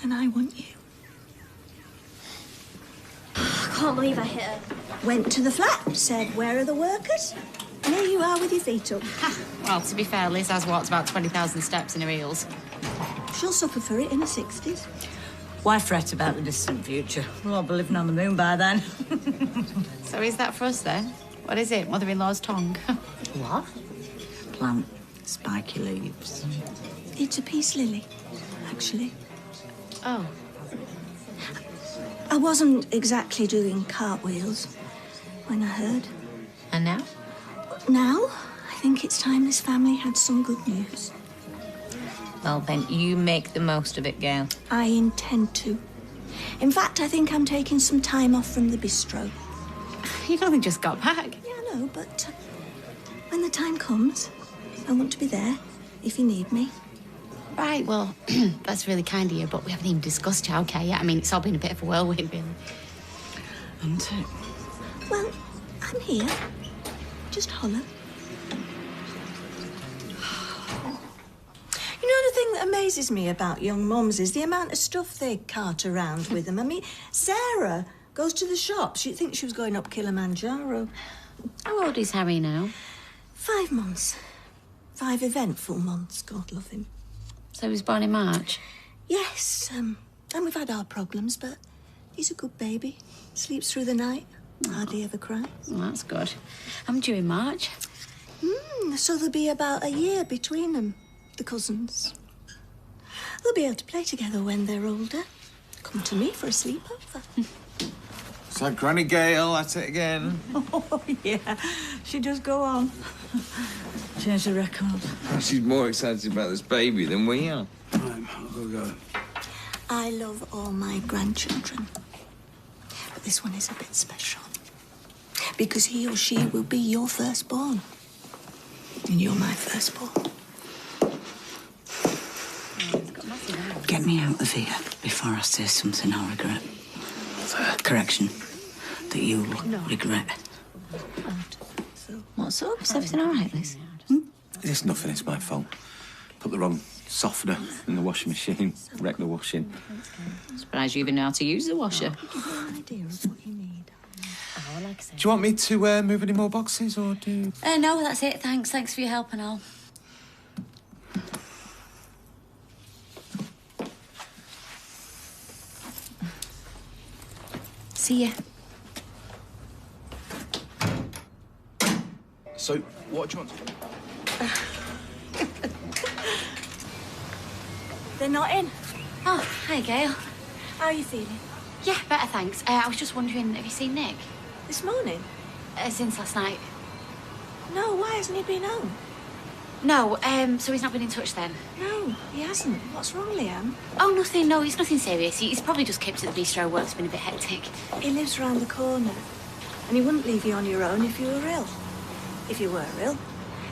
And I want you.
I can't believe I hit her.
Went to the flat, said, "Where are the workers?" And here you are with your feet up.
Well, to be fair, Liz has walked about 20,000 steps in her heels.
She'll suffer for it in her 60s.
Why fret about the distant future? We'll all be living on the moon by then.
So is that for us then? What is it? Mother-in-law's tongue?
What? Plant spiky leaves.
It's a peace lily, actually.
Oh.
I wasn't exactly doing cartwheels when I heard.
And now?
Now, I think it's time this family had some good news.
Well, then, you make the most of it, Gail.
I intend to. In fact, I think I'm taking some time off from the bistro.
You've only just got back.
Yeah, I know, but when the time comes, I want to be there if you need me.
Right, well, that's really kind of you, but we haven't even discussed childcare yet. I mean, it's all been a bit of a whirlwind, really.
Isn't it?
Well, I'm here. Just holler. You know the thing that amazes me about young mums is the amount of stuff they cart around with them. I mean, Sarah goes to the shops. You'd think she was going up Kilimanjaro.
How old is Harry now?
5 months. 5 eventful months, God love him.
So he was born in March?
Yes, and we've had our problems, but he's a good baby. Sleeps through the night. Hardly ever cries.
Well, that's good. I'm due in March.
So there'll be about a year between them, the cousins. They'll be able to play together when they're older. Come to me for a sleepover.
So, Granny Gail, that's it again.
Oh, yeah. She does go on. Change the record.
She's more excited about this baby than we are.
Right, I'll go.
I love all my grandchildren. But this one is a bit special. Because he or she will be your firstborn. And you're my firstborn.
Get me out of here before I say something I'll regret. Correction. That you'll regret.
What's up? Is everything all right, Liz?
It's nothing, it's my fault. Put the wrong softener in the washing machine, wrecked the washing.
Surprised you even know how to use the washer.
Do you want me to move any more boxes, or do...
No, that's it. Thanks. Thanks for your help and all. See ya.
So, what do you want to do?
They're not in.
Oh, hi, Gail.
How are you feeling?
Yeah, better, thanks. I was just wondering, have you seen Nick?
This morning?
Since last night.
No, why hasn't he been home?
No, so he's not been in touch then?
No, he hasn't. What's wrong, Leanne?
Oh, nothing. No, it's nothing serious. He's probably just kept at the bistro. Work's been a bit hectic.
He lives round the corner. And he wouldn't leave you on your own if you were ill. If you were ill.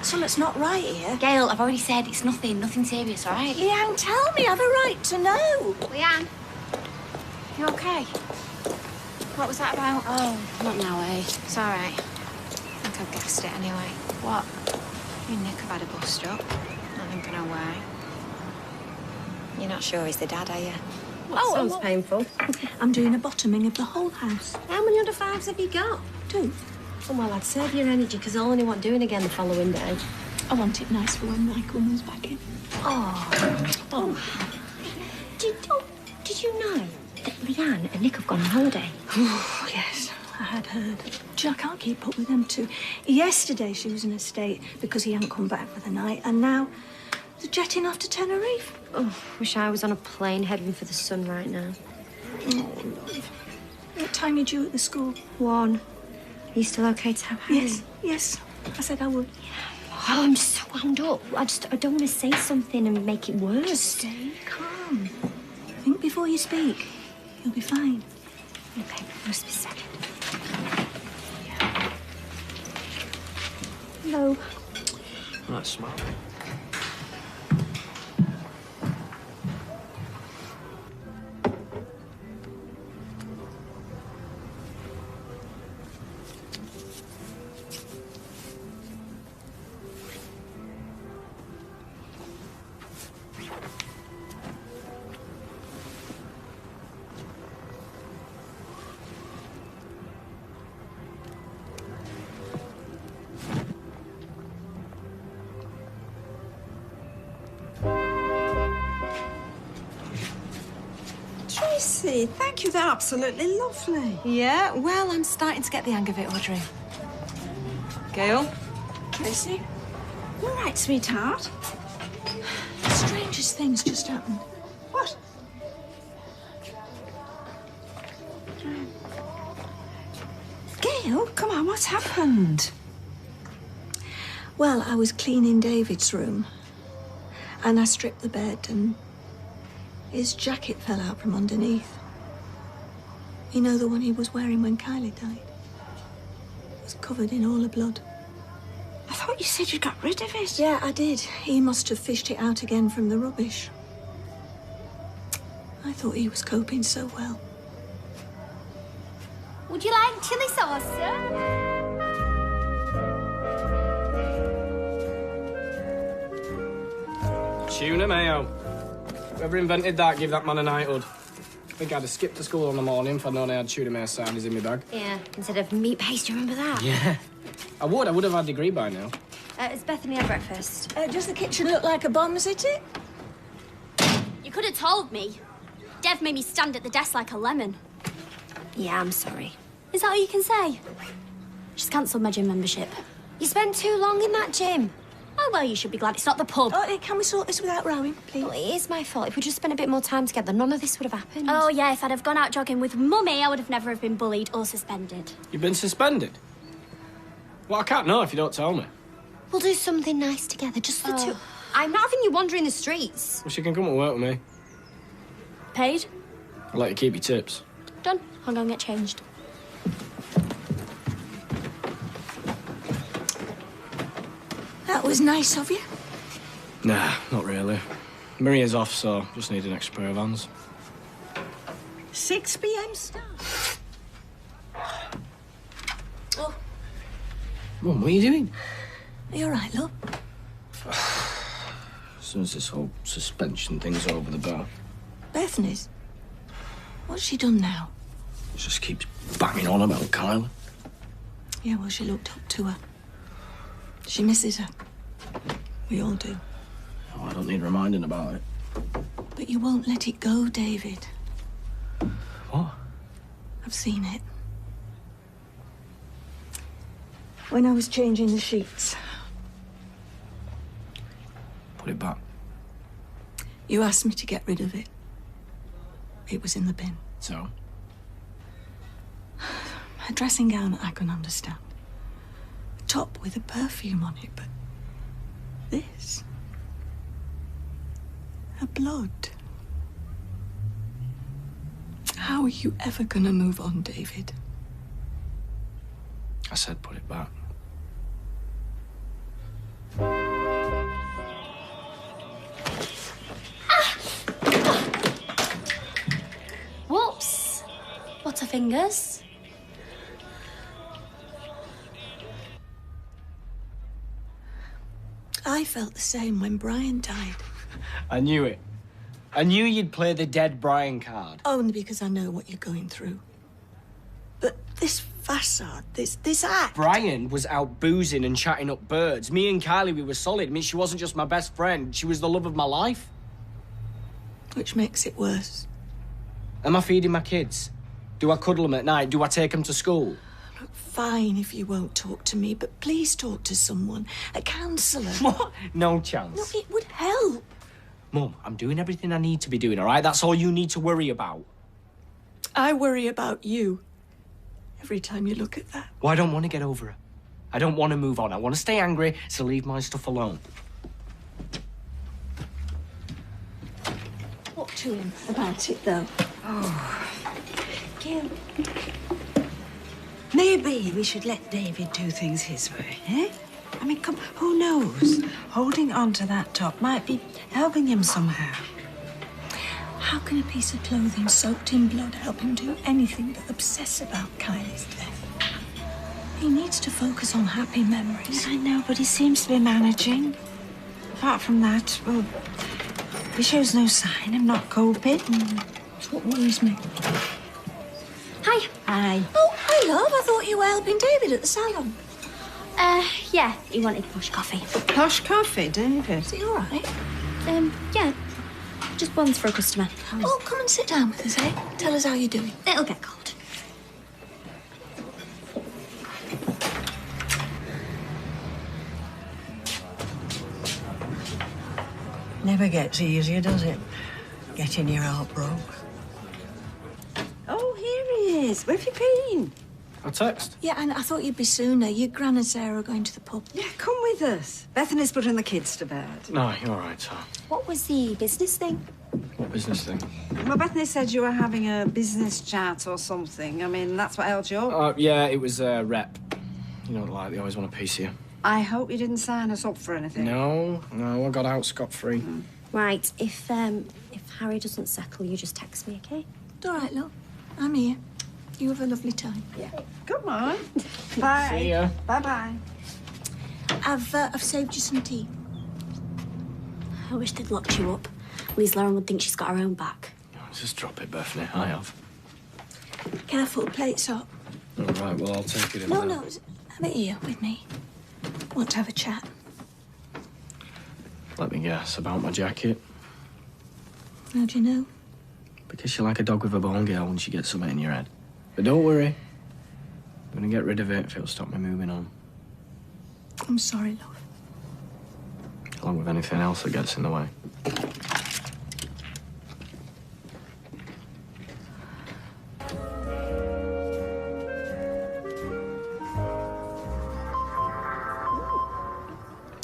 Something's not right here.
Gail, I've already said it's nothing serious, all right?
Leanne, tell me. I have a right to know.
Leanne, you okay? What was that about? Oh, not now, eh?
It's all right. I think I've guessed it anyway.
What?
You and Nick have had a bust-up. Not thinking no way. You're not sure he's the dad, are you?
Sounds painful.
I'm doing a bottoming of the whole house.
How many other fives have you got?
2.
Oh, well, I'd save your energy, because I'll only want doing again the following day.
I want it nice for when Michael comes back in.
Oh. Did you know that Leanne and Nick have gone on holiday?
Oh, yes, I had heard. I can't keep up with them two. Yesterday she was in a state because he hadn't come back for the night, and now they're jetting off to Tenerife.
Oh, wish I was on a plane heading for the sun right now.
Oh, love. What time are you due at the school?
1. Are you still okay to have Harry?
Yes. I said I would.
Oh, I'm so wound up. I don't want to say something and make it worse.
Just stay calm. Think before you speak. You'll be fine.
Okay, just a second. Hello.
That's smart.
Tracy, thank you. They're absolutely lovely.
Yeah, well, I'm starting to get the hang of it, Audrey. Gail?
Tracy? You all right, sweetheart?
The strangest things just happened.
What? Gail, come on, what's happened?
Well, I was cleaning David's room, and I stripped the bed, and his jacket fell out from underneath. You know, the one he was wearing when Kylie died? It was covered in all the blood.
I thought you said you got rid of it.
Yeah, I did. He must have fished it out again from the rubbish. I thought he was coping so well.
Would you like chili sauce, sir?
Tuna mayo. Whoever invented that, give that man a knighthood. I think I'd have skipped to school in the morning if I'd known I had Tudor Mare sardines in my bag.
Yeah, instead of meat paste, do you remember that?
Yeah. I would have had a degree by now.
Has Bethany had breakfast?
Does the kitchen look like a bomb city?
You could have told me. Dev made me stand at the desk like a lemon.
Yeah, I'm sorry.
Is that all you can say? She's cancelled my gym membership.
You spent too long in that gym.
Oh, well, you should be glad it's not the pub.
Oh, can we sort this without rowing, please?
Well, it is my fault. If we just spent a bit more time together, none of this would have happened.
Oh, yeah, if I'd have gone out jogging with Mummy, I would have never have been bullied or suspended.
You've been suspended? Well, I can't know if you don't tell me.
We'll do something nice together, just the two. I'm not having you wandering the streets.
Well, she can come and work with me.
Paid?
I'll let you keep your tips.
Done. I'll go and get changed.
That was nice of you.
Nah, not really. Maria's off, so just need an extra pair of hands.
6 p.m. start. Oh,
Mum, what are you doing?
are you all right, love?
As soon as this whole suspension thing's over the bar,
Bethany's? What's she done now?
she just keeps banging on about Kyla.
Yeah, well, she looked up to her. She misses her. We all do.
Oh, I don't need reminding about it.
But you won't let it go, David.
What?
I've seen it. When I was changing the sheets,
Put it back.
you asked me to get rid of it. It was in the bin.
So?
A dressing gown I can understand. A top with a perfume on it, but this? Her blood. How are you ever gonna move on, David?
I said put it back.
Whoops. Butterfingers.
I felt the same when Brian died.
I knew it. I knew you'd play the dead Brian card.
Only because I know what you're going through. But this facade, this act.
Brian was out boozing and chatting up birds. Me and Kylie, we were solid. I mean, she wasn't just my best friend. She was the love of my life.
Which makes it worse.
Am I feeding my kids? Do I cuddle them at night? Do I take them to school?
Look, fine if you won't talk to me, but please talk to someone. A counsellor.
What? No chance.
No, it would help.
Mum, I'm doing everything I need to be doing, all right? That's all you need to worry about.
I worry about you every time you look at that.
Well, I don't want to get over it. I don't want to move on. I want to stay angry, so leave my stuff alone.
Talk to him about it, though.
Oh.
Gail.
Maybe we should let David do things his way, eh? I mean, come, who knows? Holding on to that top might be helping him somehow.
How can a piece of clothing soaked in blood help him do anything but obsess about Kylie's death? He needs to focus on happy memories.
I know, but he seems to be managing. Apart from that, well, he shows no sign of not coping.
That's what worries me.
Hi.
Hi.
Oh, hi, love. I thought you were helping David at the salon.
Yeah, he wanted posh coffee.
Posh coffee, David.
Is he all right?
Yeah. Just one's for a customer.
Oh, come and sit down with us, eh? Tell us how you're doing.
It'll get cold.
Never gets easier, does it? Getting your heart broke.
Oh, here he is. Where have you been?
A text?
Yeah, and I thought you'd be sooner. Your Gran and Sarah are going to the pub.
Yeah, come with us. Bethany's putting the kids to bed.
No, you're all right, Tom.
What was the business thing?
What business thing?
Well, Bethany said you were having a business chat or something. I mean, that's what held you up.
Yeah, it was a rep. You know what, like, they always want a piece of you.
I hope you didn't sign us up for anything.
No, I got out scot-free.
Right, if Harry doesn't settle, you just text me, okay?
It's all right, love. I'm here. You have a lovely time.
Yeah. Come on. Bye.
See ya.
Bye-bye.
I've saved you some tea. I wish they'd locked you up.
At least Lauren would think she's got her own back.
Just drop it, Bethany. I have.
Careful, plates up.
All right, well, I'll take it in
No,
there.
no, have it here with me. Want to have a chat?
Let me guess, about my jacket.
How do you know?
Because you're like a dog with a bone, Gail, once you get something in your head. But don't worry. I'm gonna get rid of it if it'll stop me moving on.
I'm sorry, love.
Along with anything else that gets in the way.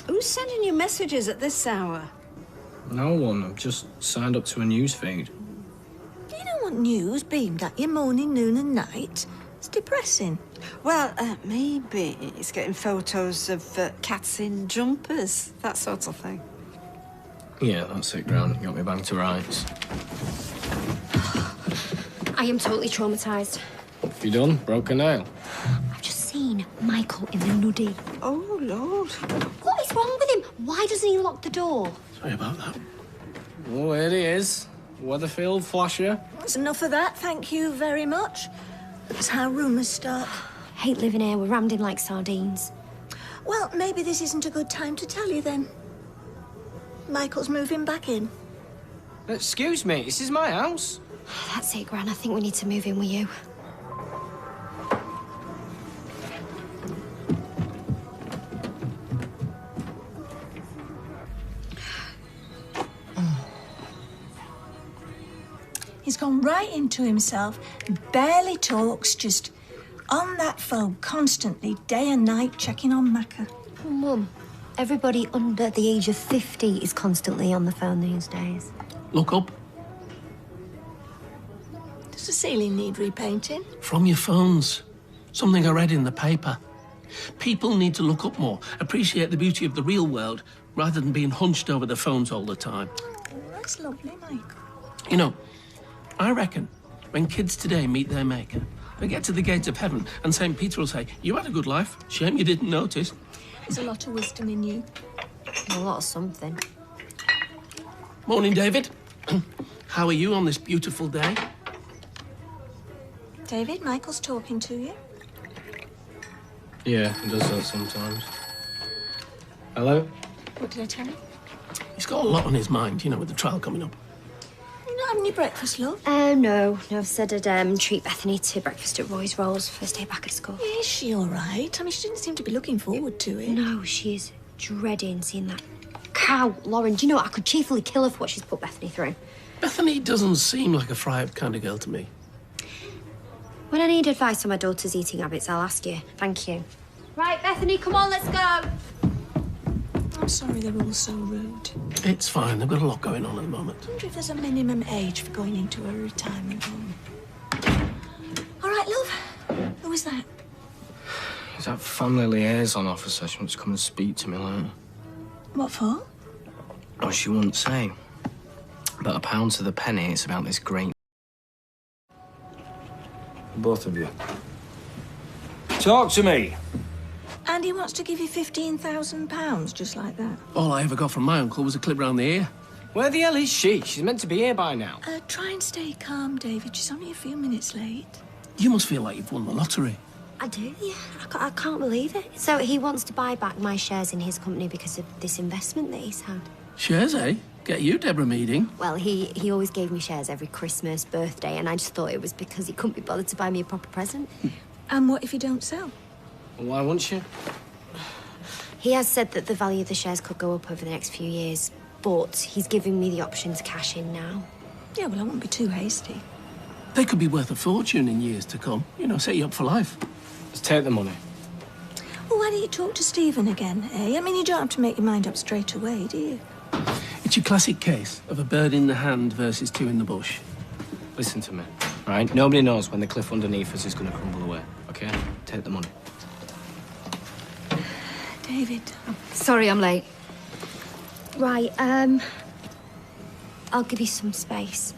Who's sending you messages at this hour?
No one. I've just signed up to a news feed.
You don't want news beamed at you morning, noon and night. It's depressing.
Well, maybe it's getting photos of cats in jumpers, that sort of thing.
Yeah, that's it, Gran. Got me banged to rights.
I am totally traumatised.
You done? Broke a nail?
I've just seen Michael in the nudie.
Oh, Lord.
What is wrong with him? Why doesn't he lock the door?
Sorry about that. Oh, here he is. Weatherfield flasher.
That's enough of that, thank you very much. That's how rumours start.
Hate living here. We're rammed in like sardines.
Well, maybe this isn't a good time to tell you then. Michael's moving back in.
Excuse me, this is my house.
That's it, Gran. I think we need to move in with you.
He's gone right into himself, barely talks, just on that phone constantly, day and night, checking on Macca.
Mum, everybody under the age of 50 is constantly on the phone these days.
Look up.
Does the ceiling need repainting?
From your phones. Something I read in the paper. People need to look up more, appreciate the beauty of the real world, rather than being hunched over their phones all the time.
Oh, that's lovely, Michael.
You know, I reckon when kids today meet their maker, they get to the gates of heaven and St. Peter will say, "You had a good life. Shame you didn't notice."
There's a lot of wisdom in you.
A lot of something.
Morning, David. How are you on this beautiful day?
David, Michael's talking to you.
Yeah, he does that sometimes. Hello?
What did I tell you?
He's got a lot on his mind, you know, with the trial coming up.
You're not having your breakfast, love?
No. I've said I'd treat Bethany to breakfast at Roy's Rolls first day back at school.
Is she all right? I mean, she didn't seem to be looking forward to it.
No, she is dreading seeing that cow. Lauren, do you know what? I could cheerfully kill her for what she's put Bethany through.
Bethany doesn't seem like a fry-up kind of girl to me.
When I need advice on my daughter's eating habits, I'll ask you. Thank you. Right, Bethany, come on, let's go.
I'm sorry they're all so rude.
It's fine. They've got a lot going on at the moment.
I wonder if there's a minimum age for going into a retirement home. All right, love. Who was that?
Is that family liaison officer? She wants to come and speak to me later.
What for?
Oh, she wouldn't say. But a pound to the penny, it's about this great...
Both of you. Talk to me.
And he wants to give you £15,000 just like that.
All I ever got from my uncle was a clip round the ear.
Where the hell is she? She's meant to be here by now.
Try and stay calm, David. She's only a few minutes late.
You must feel like you've won the lottery.
I do, yeah. I can't believe it. So he wants to buy back my shares in his company because of this investment that he's had.
Shares, eh? Get you, Deborah Meading.
Well, he always gave me shares every Christmas, birthday, and I just thought it was because he couldn't be bothered to buy me a proper present.
And what if you don't sell?
Why won't you?
He has said that the value of the shares could go up over the next few years, but he's giving me the option to cash in now.
Yeah, well, I won't be too hasty.
They could be worth a fortune in years to come. You know, set you up for life.
Just take the money.
Well, why don't you talk to Stephen again, eh? I mean, you don't have to make your mind up straight away, do you?
It's your classic case of a bird in the hand versus two in the bush.
Listen to me, right? Nobody knows when the cliff underneath us is going to crumble away, okay? Take the money.
David.
Sorry, I'm late. Right, I'll give you some space.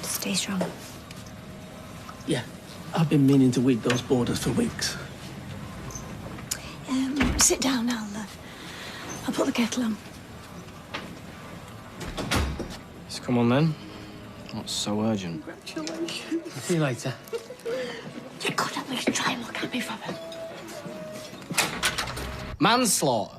Stay strong.
Yeah, I've been meaning to weed those borders for weeks.
Sit down, I'll put the kettle on.
So come on, then. What's so urgent?
Congratulations. See you later.
You could at least try and look at me from him.
Manslaughter?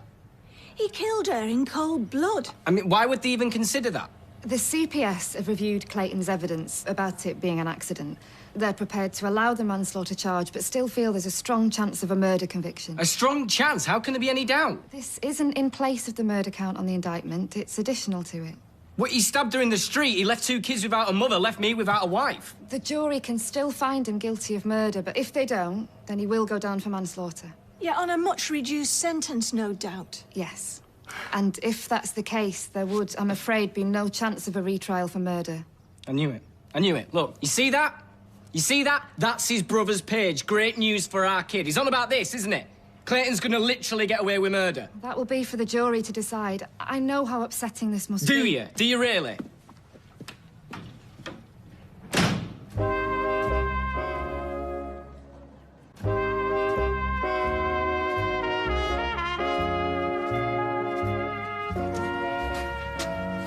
He killed her in cold blood.
I mean, why would they even consider that?
The CPS have reviewed Clayton's evidence about it being an accident. They're prepared to allow the manslaughter charge, but still feel there's a strong chance of a murder conviction.
A strong chance? How can there be any doubt?
This isn't in place of the murder count on the indictment. It's additional to it.
What, he stabbed her in the street, he left 2 kids without a mother, left me without a wife.
The jury can still find him guilty of murder, but if they don't, then he will go down for manslaughter.
Yeah, on a much reduced sentence, no doubt.
Yes. And if that's the case, there would, I'm afraid, be no chance of a retrial for murder.
I knew it. I knew it. Look, you see that? You see that? That's his brother's Page. Great news for our kid. He's on about this, isn't it? Clayton's gonna literally get away with murder.
That will be for the jury to decide. I know how upsetting this must be.
Do you? Do you really?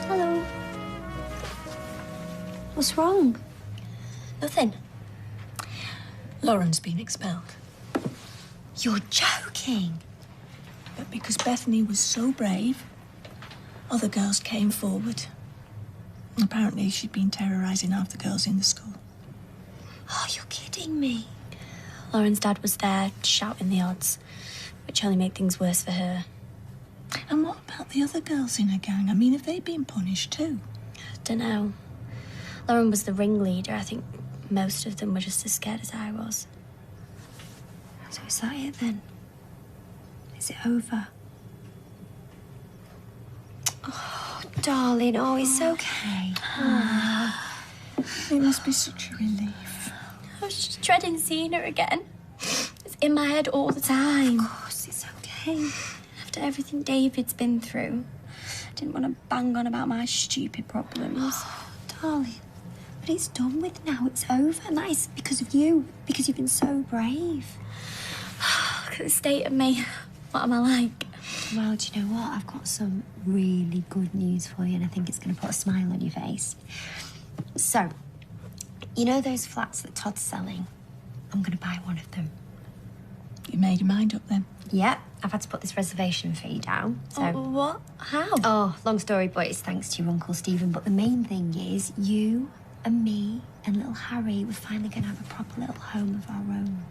Hello. What's wrong?
Nothing. Lauren's been expelled.
You're joking.
But because Bethany was so brave, other girls came forward. Apparently, she'd been terrorising half the girls in the school.
Oh, you're kidding me. Lauren's dad was there shouting the odds, which only made things worse for her.
And what about the other girls in her gang? I mean, have they been punished too?
Dunno. Lauren was the ringleader. I think most of them were just as scared as I was. So is that it then? Is it over? Oh, darling, oh, it's okay.
It must be such a relief.
I was just dreading seeing her again. It's in my head all the time.
Of course, it's okay.
After everything David's been through, I didn't want to bang on about my stupid problems.
Oh, darling, but it's done with now. It's over, and that is because of you. Because you've been so brave.
Look at the state of me. What am I like?
Well, do you know what? I've got some really good news for you, and I think it's going to put a smile on your face. So, you know those flats that Todd's selling? I'm going to buy one of them.
You made your mind up then?
Yep. I've had to put this reservation fee down. So.
Oh, what? How?
Oh, long story, but it's thanks to your Uncle Stephen. But the main thing is, you and me and little Harry, we're finally going to have a proper little home of our own.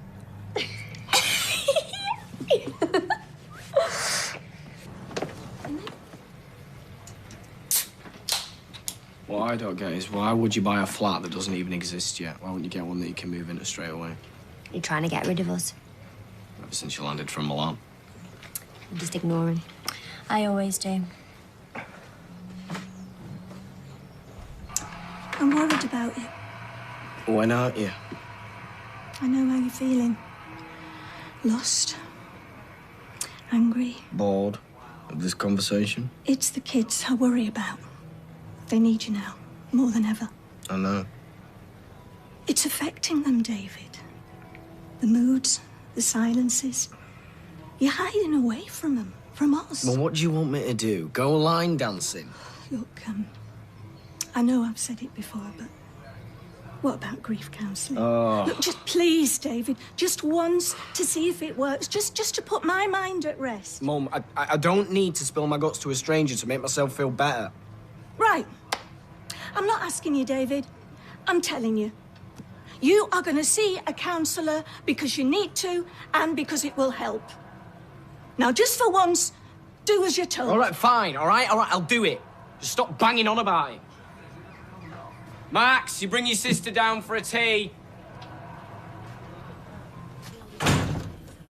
What I don't get is, why would you buy a flat that doesn't even exist yet? Why wouldn't you get one that you can move into straight away?
You're trying to get rid of us.
Ever since you landed from Milan.
I'm just ignoring.
I always do.
I'm worried about you.
When aren't you?
I know how you're feeling. Lost. Angry.
Bored of this conversation?
It's the kids I worry about. They need you now, more than ever.
I know.
It's affecting them, David. The moods, the silences. You're hiding away from them, from us.
Well, what do you want me to do? Go line dancing?
Look, I know I've said it before, but what about grief counselling?
Oh.
Look, just please, David, just once to see if it works, just to put my mind at rest.
Mum, I don't need to spill my guts to a stranger to make myself feel better.
Right. I'm not asking you, David. I'm telling you. You are going to see a counsellor because you need to and because it will help. Now, just for once, do as you're told.
All right, fine, all right, I'll do it. Just stop banging on about it. Max, you bring your sister down for a tea.